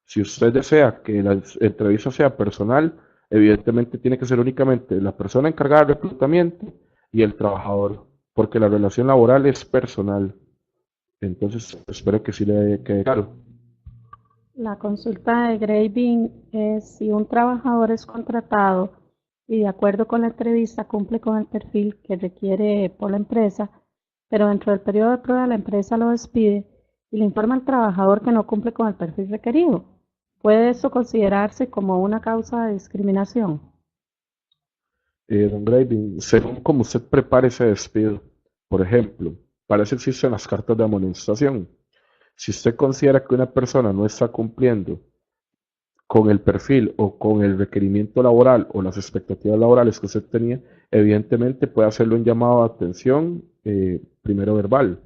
Si usted desea que la entrevista sea personal, evidentemente tiene que ser únicamente la persona encargada del reclutamiento y el trabajador, porque la relación laboral es personal. Entonces, espero que sí le quede claro. la consulta de grading es si un trabajador es contratado y de acuerdo con la entrevista cumple con el perfil que requiere por la empresa, pero dentro del periodo de prueba la empresa lo despide y le informa al trabajador que no cumple con el perfil requerido. ¿Puede esto considerarse como una causa de discriminación? Don Graving, según como usted prepare ese despido, por ejemplo, para eso existen las cartas de amonestación. Si usted considera que una persona no está cumpliendo con el perfil o con el requerimiento laboral o las expectativas laborales que usted tenía, evidentemente puede hacerle un llamado de atención, primero verbal,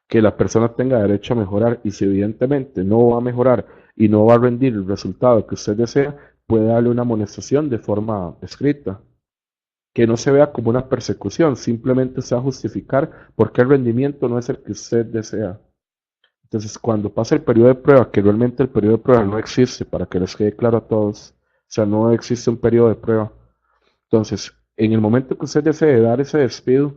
que la persona tenga derecho a mejorar y si evidentemente no va a mejorar y no va a rendir el resultado que usted desea, puede darle una amonestación de forma escrita, que no se vea como una persecución, simplemente se va a justificar por qué el rendimiento no es el que usted desea. Entonces, cuando pasa el periodo de prueba, que realmente el periodo de prueba no existe, para que les quede claro a todos, o sea, no existe un periodo de prueba. Entonces, en el momento que usted desee dar ese despido,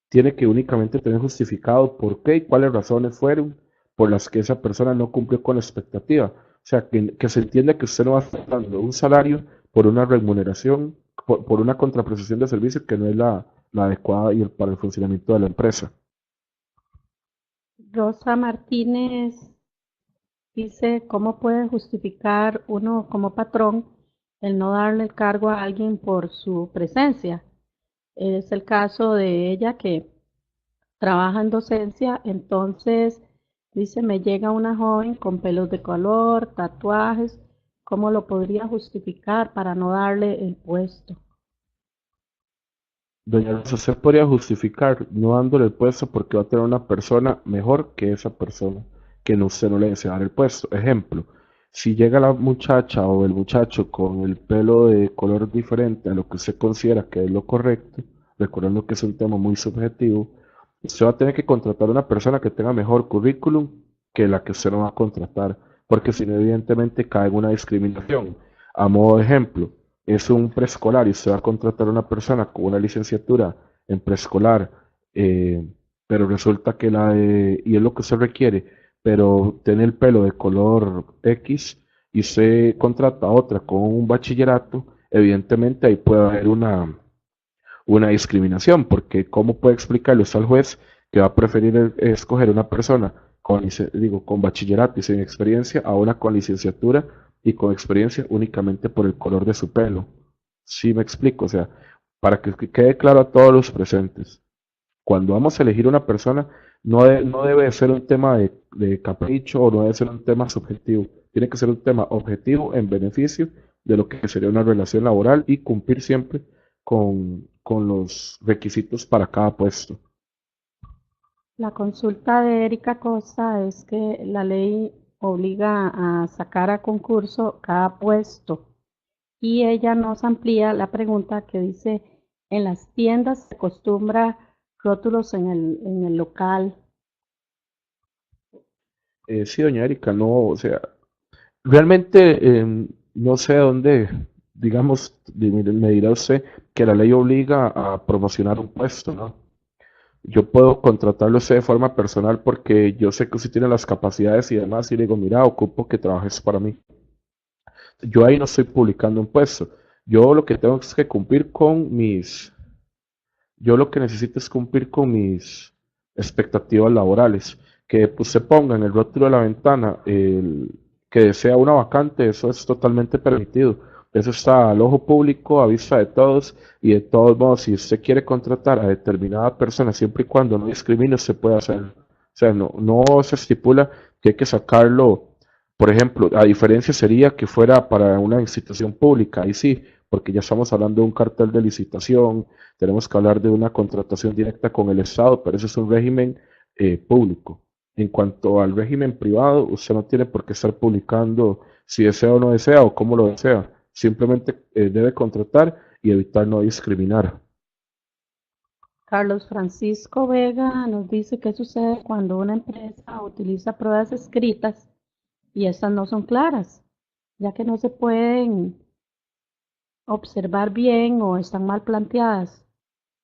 tiene que únicamente tener justificado por qué y cuáles razones fueron por las que esa persona no cumplió con la expectativa. O sea, que se entienda que usted no va a estar dando un salario por una remuneración, por una contraprestación de servicio que no es la adecuada y para el funcionamiento de la empresa. Rosa Martínez dice, ¿cómo puede justificar uno como patrón el no darle el cargo a alguien por su presencia? Es el caso de ella que trabaja en docencia, entonces dice, me llega una joven con pelos de color, tatuajes, ¿cómo lo podría justificar para no darle el puesto? Doña Rosa, usted podría justificar no dándole el puesto porque va a tener una persona mejor que esa persona que no, usted no le desea dar el puesto. Ejemplo, si llega la muchacha o el muchacho con el pelo de color diferente a lo que usted considera que es lo correcto, recordando que es un tema muy subjetivo, usted va a tener que contratar a una persona que tenga mejor currículum que la que usted no va a contratar, porque si no, evidentemente cae en una discriminación. A modo de ejemplo, es un preescolar y usted va a contratar a una persona con una licenciatura en preescolar, eh, pero resulta que y es lo que usted requiere, pero tiene el pelo de color X y usted contrata a otra con un bachillerato, evidentemente ahí puede haber una discriminación, porque ¿cómo puede explicarle usted al juez que va a preferir escoger una persona con bachillerato y sin experiencia a una con licenciatura y con experiencia únicamente por el color de su pelo? Sí me explico, o sea, para que quede claro a todos los presentes, cuando vamos a elegir una persona, no debe de ser un tema de capricho o no debe ser un tema subjetivo. Tiene que ser un tema objetivo en beneficio de lo que sería una relación laboral y cumplir siempre con los requisitos para cada puesto. La consulta de Erika Costa es que la ley obliga a sacar a concurso cada puesto y ella nos amplía la pregunta que dice, en las tiendas se acostumbra rótulos en el local. Sí, doña Erika, no, o sea, realmente no sé dónde, digamos, me dirá usted que la ley obliga a promocionar un puesto, ¿no? Yo puedo contratarlo a usted de forma personal porque yo sé que usted tiene las capacidades y demás, y le digo, mira, ocupo que trabajes para mí. Yo ahí no estoy publicando un puesto. Yo lo que tengo es que cumplir con yo lo que necesito es cumplir con mis expectativas laborales. Que pues, se ponga en el rótulo de la ventana que desea una vacante, eso es totalmente permitido. Eso está al ojo público, a vista de todos, y de todos modos, si usted quiere contratar a determinada persona, siempre y cuando no discrimine, se puede hacer. O sea, no se estipula que hay que sacarlo. Por ejemplo, a diferencia sería que fuera para una institución pública, ahí sí, porque ya estamos hablando de un cartel de licitación, tenemos que hablar de una contratación directa con el Estado, pero eso es un régimen público. En cuanto al régimen privado, usted no tiene por qué estar publicando si desea o no desea o cómo lo desea. Simplemente debe contratar y evitar no discriminar. Carlos Francisco Vega nos dice qué sucede cuando una empresa utiliza pruebas escritas y estas no son claras, ya que no se pueden observar bien o están mal planteadas.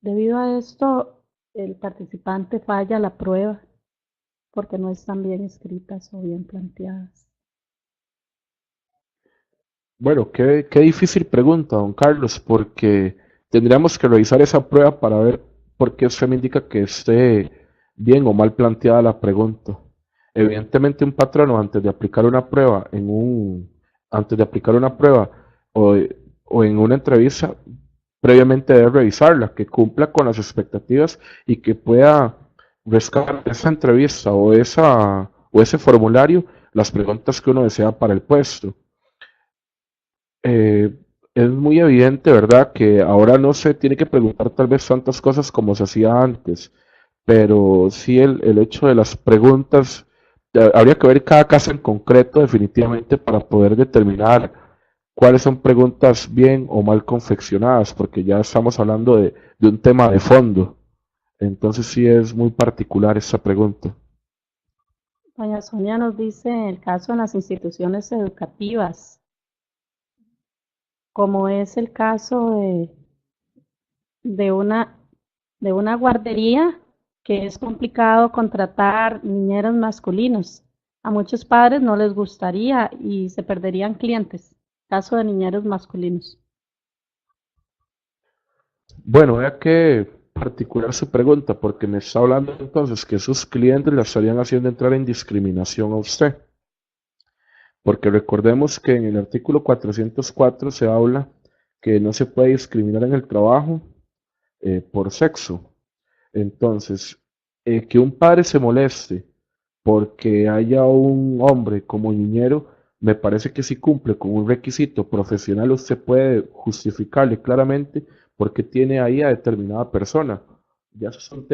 Debido a esto, el participante falla la prueba porque no están bien escritas o bien planteadas. Bueno, qué difícil pregunta, don Carlos, porque tendríamos que revisar esa prueba para ver por qué usted me indica que esté bien o mal planteada la pregunta. Evidentemente, un patrono antes de aplicar una prueba antes de aplicar una prueba o, o en una entrevista, previamente debe revisarla, que cumpla con las expectativas y que pueda rescatar esa entrevista o ese formulario las preguntas que uno desea para el puesto. eh, es muy evidente, ¿verdad?, que ahora no se tiene que preguntar tal vez tantas cosas como se hacía antes, pero sí el hecho de las preguntas, habría que ver cada caso en concreto definitivamente para poder determinar cuáles son preguntas bien o mal confeccionadas, porque ya estamos hablando de un tema de fondo. Entonces sí es muy particular esa pregunta. Doña Sonia nos dice el caso en las instituciones educativas, como es el caso de una, de una guardería que es complicado contratar niñeros masculinos. A muchos padres no les gustaría y se perderían clientes. Caso de niñeros masculinos. Bueno, vea que particular su pregunta, porque me está hablando entonces que sus clientes la estarían haciendo entrar en discriminación a usted. Porque recordemos que en el artículo 404 se habla que no se puede discriminar en el trabajo por sexo. Entonces, que un padre se moleste porque haya un hombre como niñero, me parece que si cumple con un requisito profesional, usted puede justificarle claramente por qué tiene ahí a determinada persona. Ya eso es un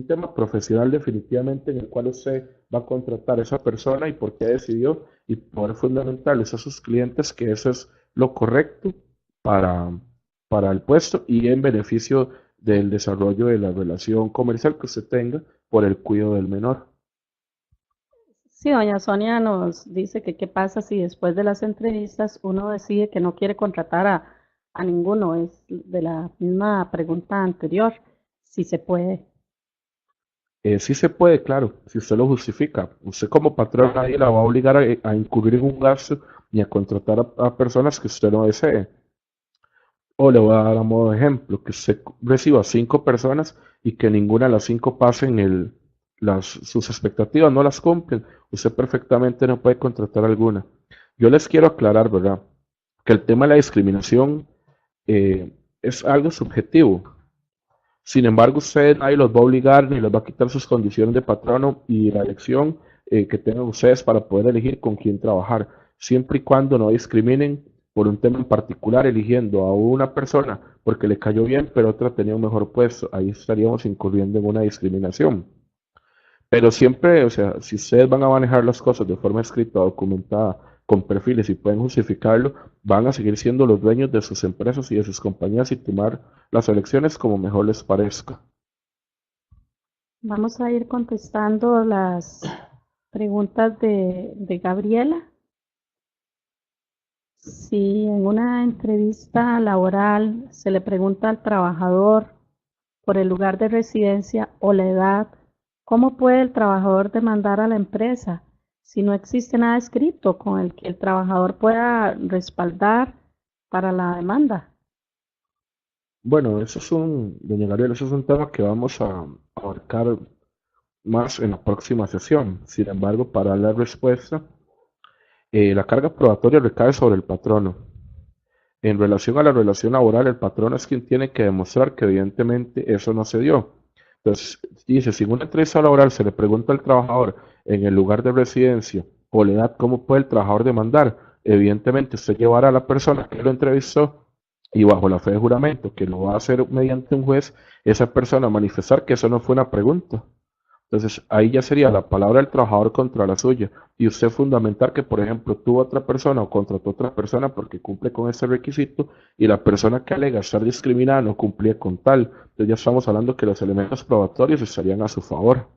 tema profesional definitivamente en el cual usted va a contratar a esa persona y por qué decidió y poder fundamentarles a sus clientes que eso es lo correcto para, para el puesto y en beneficio del desarrollo de la relación comercial que usted tenga por el cuidado del menor. Sí, doña Sonia nos dice que qué pasa si después de las entrevistas uno decide que no quiere contratar a ninguno. Es de la misma pregunta anterior, si se puede. Sí se puede, claro, si usted lo justifica. Usted como patrón nadie la va a obligar a incurrir en un gasto ni a contratar a personas que usted no desee. O le voy a dar a modo de ejemplo, que usted reciba 5 personas y que ninguna de las 5 pasen sus expectativas, no las cumplen. Usted perfectamente no puede contratar alguna. Yo les quiero aclarar, ¿verdad? Que el tema de la discriminación es algo subjetivo. Sin embargo, usted nadie los va a obligar ni les va a quitar sus condiciones de patrono y la elección que tengan ustedes para poder elegir con quién trabajar, siempre y cuando no discriminen por un tema en particular, eligiendo a una persona porque le cayó bien, pero otra tenía un mejor puesto. Ahí estaríamos incurriendo en una discriminación. Pero siempre, o sea, si ustedes van a manejar las cosas de forma escrita, documentada, con perfiles y pueden justificarlo, van a seguir siendo los dueños de sus empresas y de sus compañías y tomar las elecciones como mejor les parezca. Vamos a ir contestando las preguntas de Gabriela. Si en una entrevista laboral se le pregunta al trabajador por el lugar de residencia o la edad, ¿cómo puede el trabajador demandar a la empresa si no existe nada escrito con el que el trabajador pueda respaldar para la demanda? Bueno, doña Gabriela, eso es un tema que vamos a abarcar más en la próxima sesión. Sin embargo, para la respuesta, la carga probatoria recae sobre el patrono. En relación a la relación laboral, el patrón es quien tiene que demostrar que evidentemente eso no se dio. Entonces, dice, si en una entrevista laboral se le pregunta al trabajador en el lugar de residencia o la edad, ¿cómo puede el trabajador demandar? Evidentemente, usted llevará a la persona que lo entrevistó y bajo la fe de juramento, que lo va a hacer mediante un juez, esa persona manifestar que eso no fue una pregunta. Entonces, ahí ya sería la palabra del trabajador contra la suya. Y usted fundamentar que, por ejemplo, tuvo otra persona o contrató otra persona porque cumple con ese requisito y la persona que alega estar discriminada no cumplía con tal. Entonces ya estamos hablando que los elementos probatorios estarían a su favor.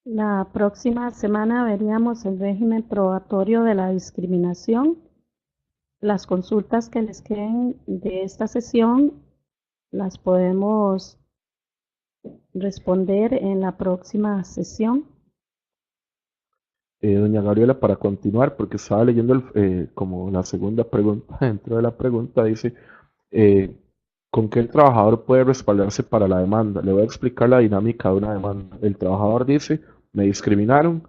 La próxima semana veríamos el régimen probatorio de la discriminación. Las consultas que les queden de esta sesión las podemos responder en la próxima sesión. Doña Gabriela, para continuar, porque estaba leyendo como la segunda pregunta, dentro de la pregunta dice, eh, ¿con qué el trabajador puede respaldarse para la demanda? Le voy a explicar la dinámica de una demanda. El trabajador dice, me discriminaron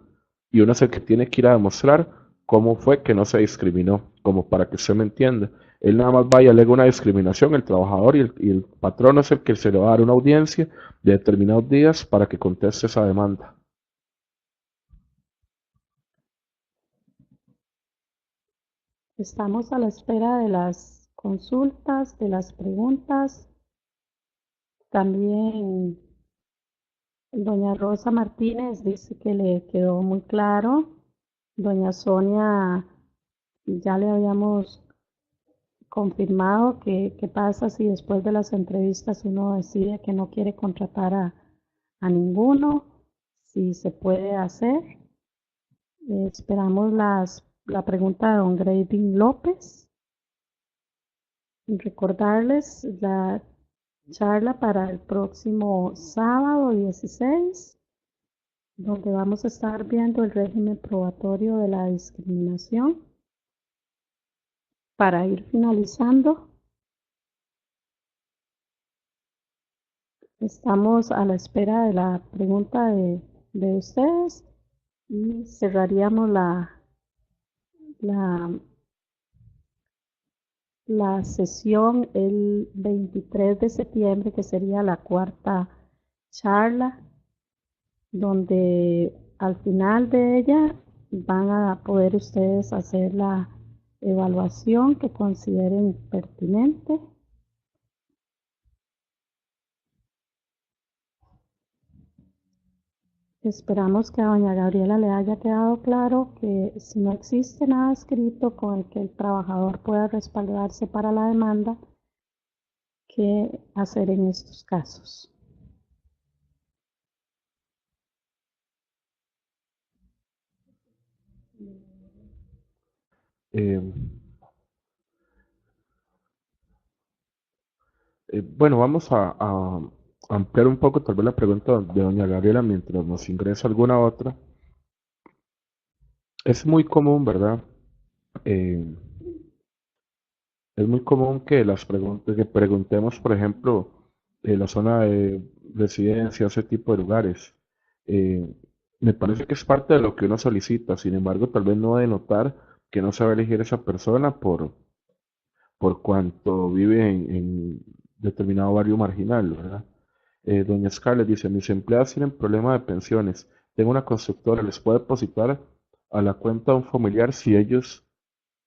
y uno es el que tiene que ir a demostrar cómo fue que no se discriminó, como para que usted me entienda. Él nada más va y alega una discriminación, el trabajador y el patrón es el que se le va a dar una audiencia de determinados días para que conteste esa demanda. Estamos a la espera de las consultas, de las preguntas. También doña Rosa Martínez dice que le quedó muy claro. Doña Sonia, ya le habíamos confirmado que qué pasa si después de las entrevistas uno decide que no quiere contratar a ninguno, si se puede hacer. Esperamos la pregunta de don Graving López. Recordarles la charla para el próximo sábado 16, donde vamos a estar viendo el régimen probatorio de la discriminación. Para ir finalizando, Estamos a la espera de la pregunta de ustedes y cerraríamos la, la sesión el 23 de septiembre, que sería la cuarta charla, donde al final de ella van a poder ustedes hacer la evaluación que consideren pertinente. Esperamos que a doña Gabriela le haya quedado claro que si no existe nada escrito con el que el trabajador pueda respaldarse para la demanda, ¿qué hacer en estos casos? Eh, bueno, vamos a ampliar un poco tal vez la pregunta de doña Gabriela mientras nos ingresa alguna otra. Es muy común, ¿verdad? Eh, es muy común que las preguntas que preguntemos, por ejemplo, la zona de residencia, ese tipo de lugares. Eh, Me parece que es parte de lo que uno solicita, sin embargo, tal vez no denotar que no sabe elegir esa persona por cuanto vive en determinado barrio marginal, ¿verdad? Doña Scarlett dice, mis empleados tienen problema de pensiones. Tengo una constructora, les puedo depositar a la cuenta de un familiar si ellos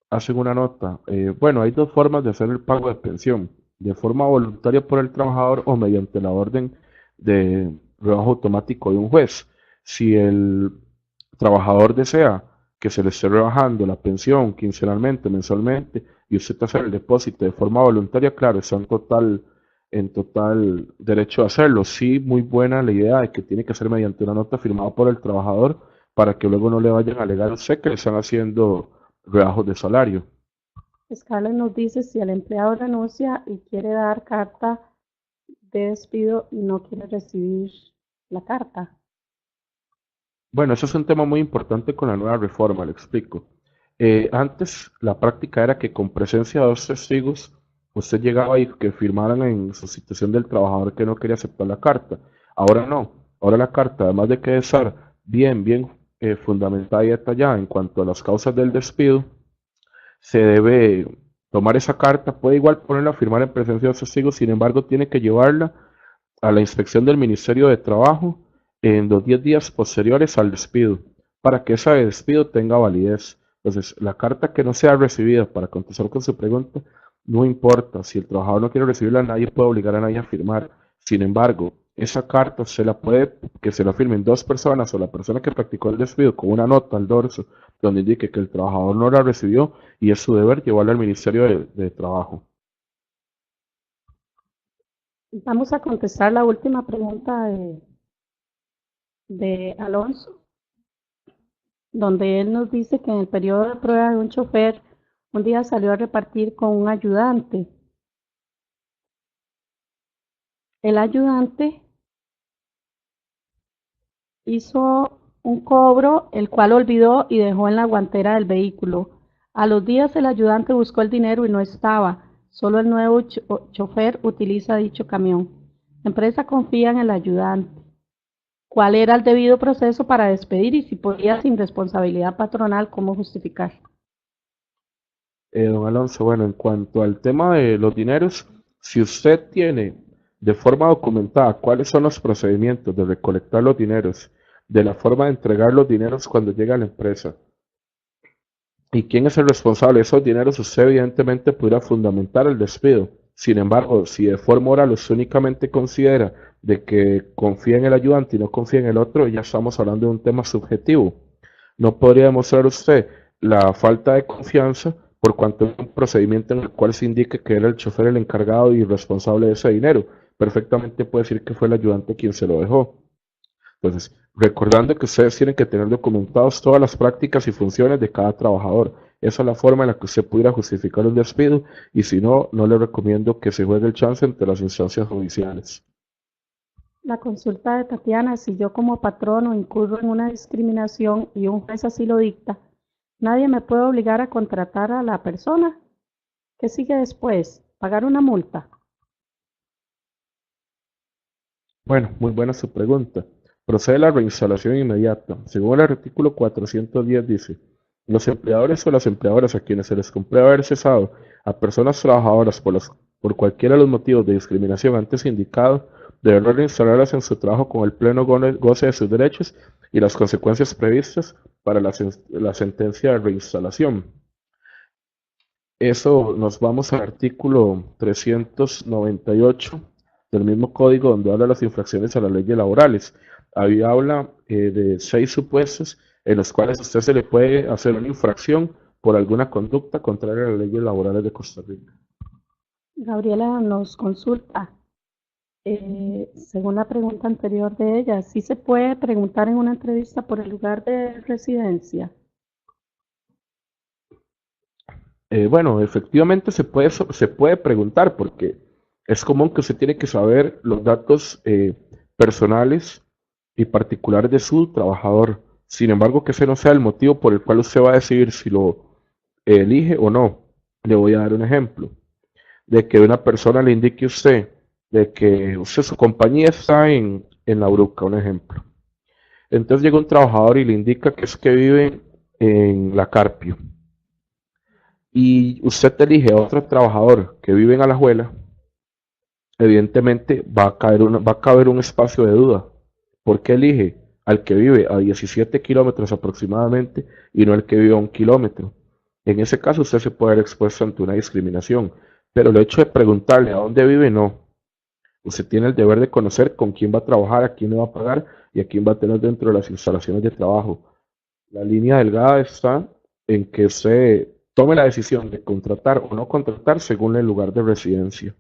hacen una nota. Bueno, hay dos formas de hacer el pago de pensión, de forma voluntaria por el trabajador o mediante la orden de rebajo automático de un juez. Si el trabajador desea que se le esté rebajando la pensión quincenalmente, mensualmente, y usted hace el depósito de forma voluntaria, claro, está en total derecho a hacerlo. Sí, muy buena la idea de que tiene que ser mediante una nota firmada por el trabajador para que luego no le vayan a alegar a usted que le están haciendo rebajos de salario. Scarlett nos dice si el empleado renuncia y quiere dar carta de despido y no quiere recibir la carta. Bueno, eso es un tema muy importante con la nueva reforma, le explico. Antes la práctica era que con presencia de dos testigos usted llegaba y que firmaran en sustitución del trabajador que no quería aceptar la carta. Ahora no. Ahora la carta, además de que estar bien fundamentada y detallada en cuanto a las causas del despido, se debe tomar esa carta, puede igual ponerla a firmar en presencia de los testigos, sin embargo tiene que llevarla a la inspección del Ministerio de Trabajo en los 10 días posteriores al despido, para que ese despido tenga validez. Entonces, la carta que no sea recibida, para contestar con su pregunta, no importa. Si el trabajador no quiere recibirla, nadie puede obligar a nadie a firmar. Sin embargo, esa carta se la puede, que se la firmen dos personas o la persona que practicó el despido con una nota al dorso donde indique que el trabajador no la recibió y es su deber llevarla al Ministerio de Trabajo. Vamos a contestar la última pregunta de Alonso, donde él nos dice que en el periodo de prueba de un chofer, un día salió a repartir con un ayudante. El ayudante hizo un cobro, el cual olvidó y dejó en la guantera del vehículo. A los días el ayudante buscó el dinero y no estaba. Solo el nuevo chofer utiliza dicho camión. La empresa confía en el ayudante. ¿Cuál era el debido proceso para despedir y si podía sin responsabilidad patronal, cómo justificar? Don Alonso, bueno, en cuanto al tema de los dineros, si usted tiene de forma documentada cuáles son los procedimientos de recolectar los dineros, de la forma de entregar los dineros cuando llega a la empresa, y quién es el responsable de esos dineros, usted evidentemente podrá fundamentar el despido. Sin embargo, si de forma oral usted únicamente considera de que confía en el ayudante y no confía en el otro, ya estamos hablando de un tema subjetivo. No podría demostrar usted la falta de confianza por cuanto hay un procedimiento en el cual se indique que era el chofer el encargado y responsable de ese dinero. Perfectamente puede decir que fue el ayudante quien se lo dejó. Entonces, recordando que ustedes tienen que tener documentados todas las prácticas y funciones de cada trabajador. Esa es la forma en la que usted pudiera justificar un despido y si no, no le recomiendo que se juegue el chance entre las instancias judiciales. La consulta de Tatiana, si yo como patrono incurro en una discriminación y un juez así lo dicta, nadie me puede obligar a contratar a la persona. ¿Qué sigue después? ¿Pagar una multa? Bueno, muy buena su pregunta. Procede la reinstalación inmediata. Según el artículo 410 dice, los empleadores o las empleadoras a quienes se les compruebe haber cesado a personas trabajadoras por cualquiera de los motivos de discriminación antes indicado, deberán reinstalarlas en su trabajo con el pleno goce de sus derechos y las consecuencias previstas para la sentencia de reinstalación. Eso nos vamos al artículo 398 del mismo código donde habla de las infracciones a las leyes laborales. Ahí habla de 6 supuestos en los cuales a usted se le puede hacer una infracción por alguna conducta contraria a las leyes laborales de Costa Rica. Gabriela nos consulta, según la pregunta anterior de ella, ¿sí se puede preguntar en una entrevista por el lugar de residencia? Bueno, efectivamente se puede preguntar porque es común que usted tiene que saber los datos personales y particulares de su trabajador. Sin embargo, que ese no sea el motivo por el cual usted va a decidir si lo elige o no. Le voy a dar un ejemplo de que una persona le indique a usted de que usted, su compañía está en La Bruca, un ejemplo. Entonces llega un trabajador y le indica que es que vive en La Carpio y usted elige a otro trabajador que vive en Alajuela, evidentemente va a caber un espacio de duda. ¿Por qué elige al que vive a 17 kilómetros aproximadamente y no al que vive a 1 kilómetro? En ese caso usted se puede ver expuesto ante una discriminación, pero el hecho de preguntarle a dónde vive, no. Usted tiene el deber de conocer con quién va a trabajar, a quién le va a pagar y a quién va a tener dentro de las instalaciones de trabajo. La línea delgada está en que usted tome la decisión de contratar o no contratar según el lugar de residencia.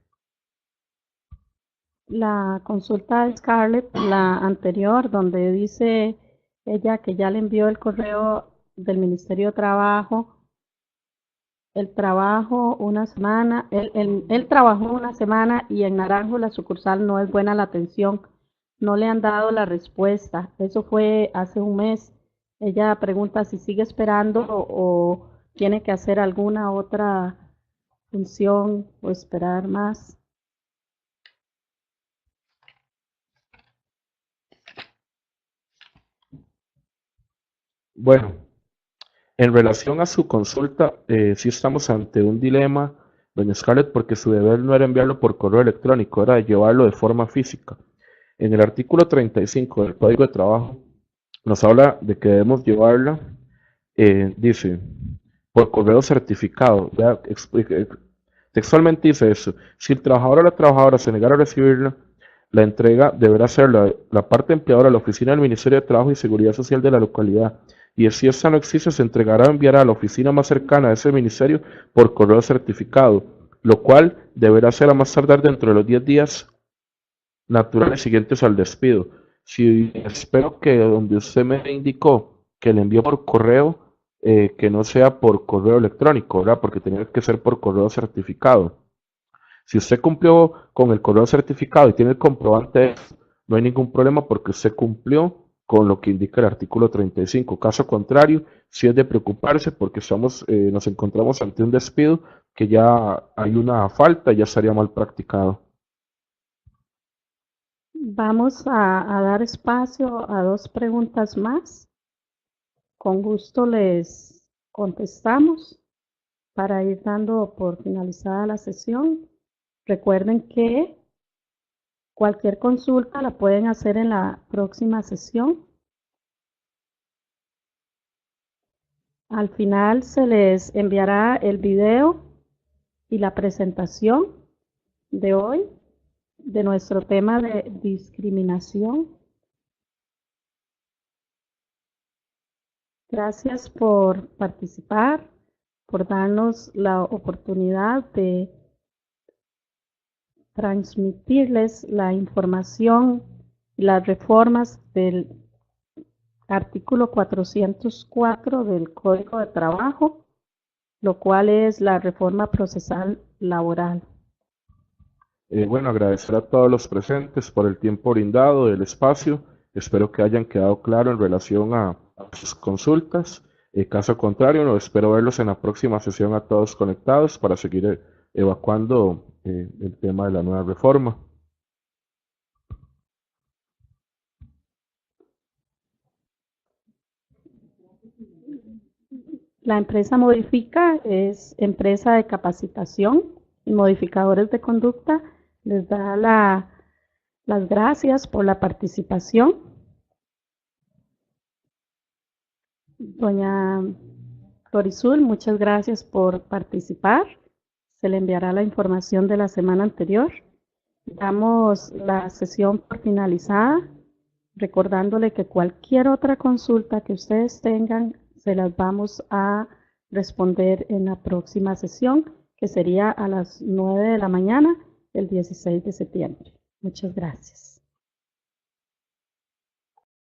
La consulta de Scarlett, la anterior, donde dice ella que ya le envió el correo del Ministerio de Trabajo, el trabajo una semana, él trabajó una semana y en Naranjo, la sucursal, no es buena la atención, no le han dado la respuesta. Eso fue hace un mes. Ella pregunta si sigue esperando o tiene que hacer alguna otra función o esperar más. Bueno, en relación a su consulta, sí estamos ante un dilema, doña Scarlett, porque su deber no era enviarlo por correo electrónico, era llevarlo de forma física. En el artículo 35 del Código de Trabajo nos habla de que debemos llevarla, dice, por correo certificado. Textualmente dice eso. Si el trabajador o la trabajadora se negara a recibirla, la entrega deberá ser la parte empleadora de la oficina del Ministerio de Trabajo y Seguridad Social de la localidad. Y si esta no existe, se entregará o enviará a la oficina más cercana de ese ministerio por correo certificado, lo cual deberá ser a más tardar dentro de los 10 días naturales siguientes al despido. Si espero que donde usted me indicó que le envió por correo, que no sea por correo electrónico, ¿verdad? Porque tenía que ser por correo certificado. Si usted cumplió con el correo certificado y tiene el comprobante, no hay ningún problema porque usted cumplió con lo que indica el artículo 35. Caso contrario, sí es de preocuparse porque nos encontramos ante un despido que ya hay una falta y ya estaría mal practicado. Vamos a dar espacio a dos preguntas más. Con gusto les contestamos para ir dando por finalizada la sesión. Recuerden que cualquier consulta la pueden hacer en la próxima sesión. Al final se les enviará el video y la presentación de hoy de nuestro tema de discriminación. Gracias por participar, por darnos la oportunidad de transmitirles la información y las reformas del artículo 404 del Código de Trabajo, lo cual es la reforma procesal laboral. Bueno, agradecer a todos los presentes por el tiempo brindado, el espacio. Espero que hayan quedado claro en relación a sus consultas. Caso contrario, no espero verlos en la próxima sesión a todos conectados para seguir evacuando el tema de la nueva reforma. La empresa Modifica es empresa de capacitación y modificadores de conducta. Les da las gracias por la participación. Doña Florizul, muchas gracias por participar. Se le enviará la información de la semana anterior. Damos la sesión por finalizada, recordándole que cualquier otra consulta que ustedes tengan, se las vamos a responder en la próxima sesión, que sería a las 9 de la mañana del 16 de septiembre. Muchas gracias.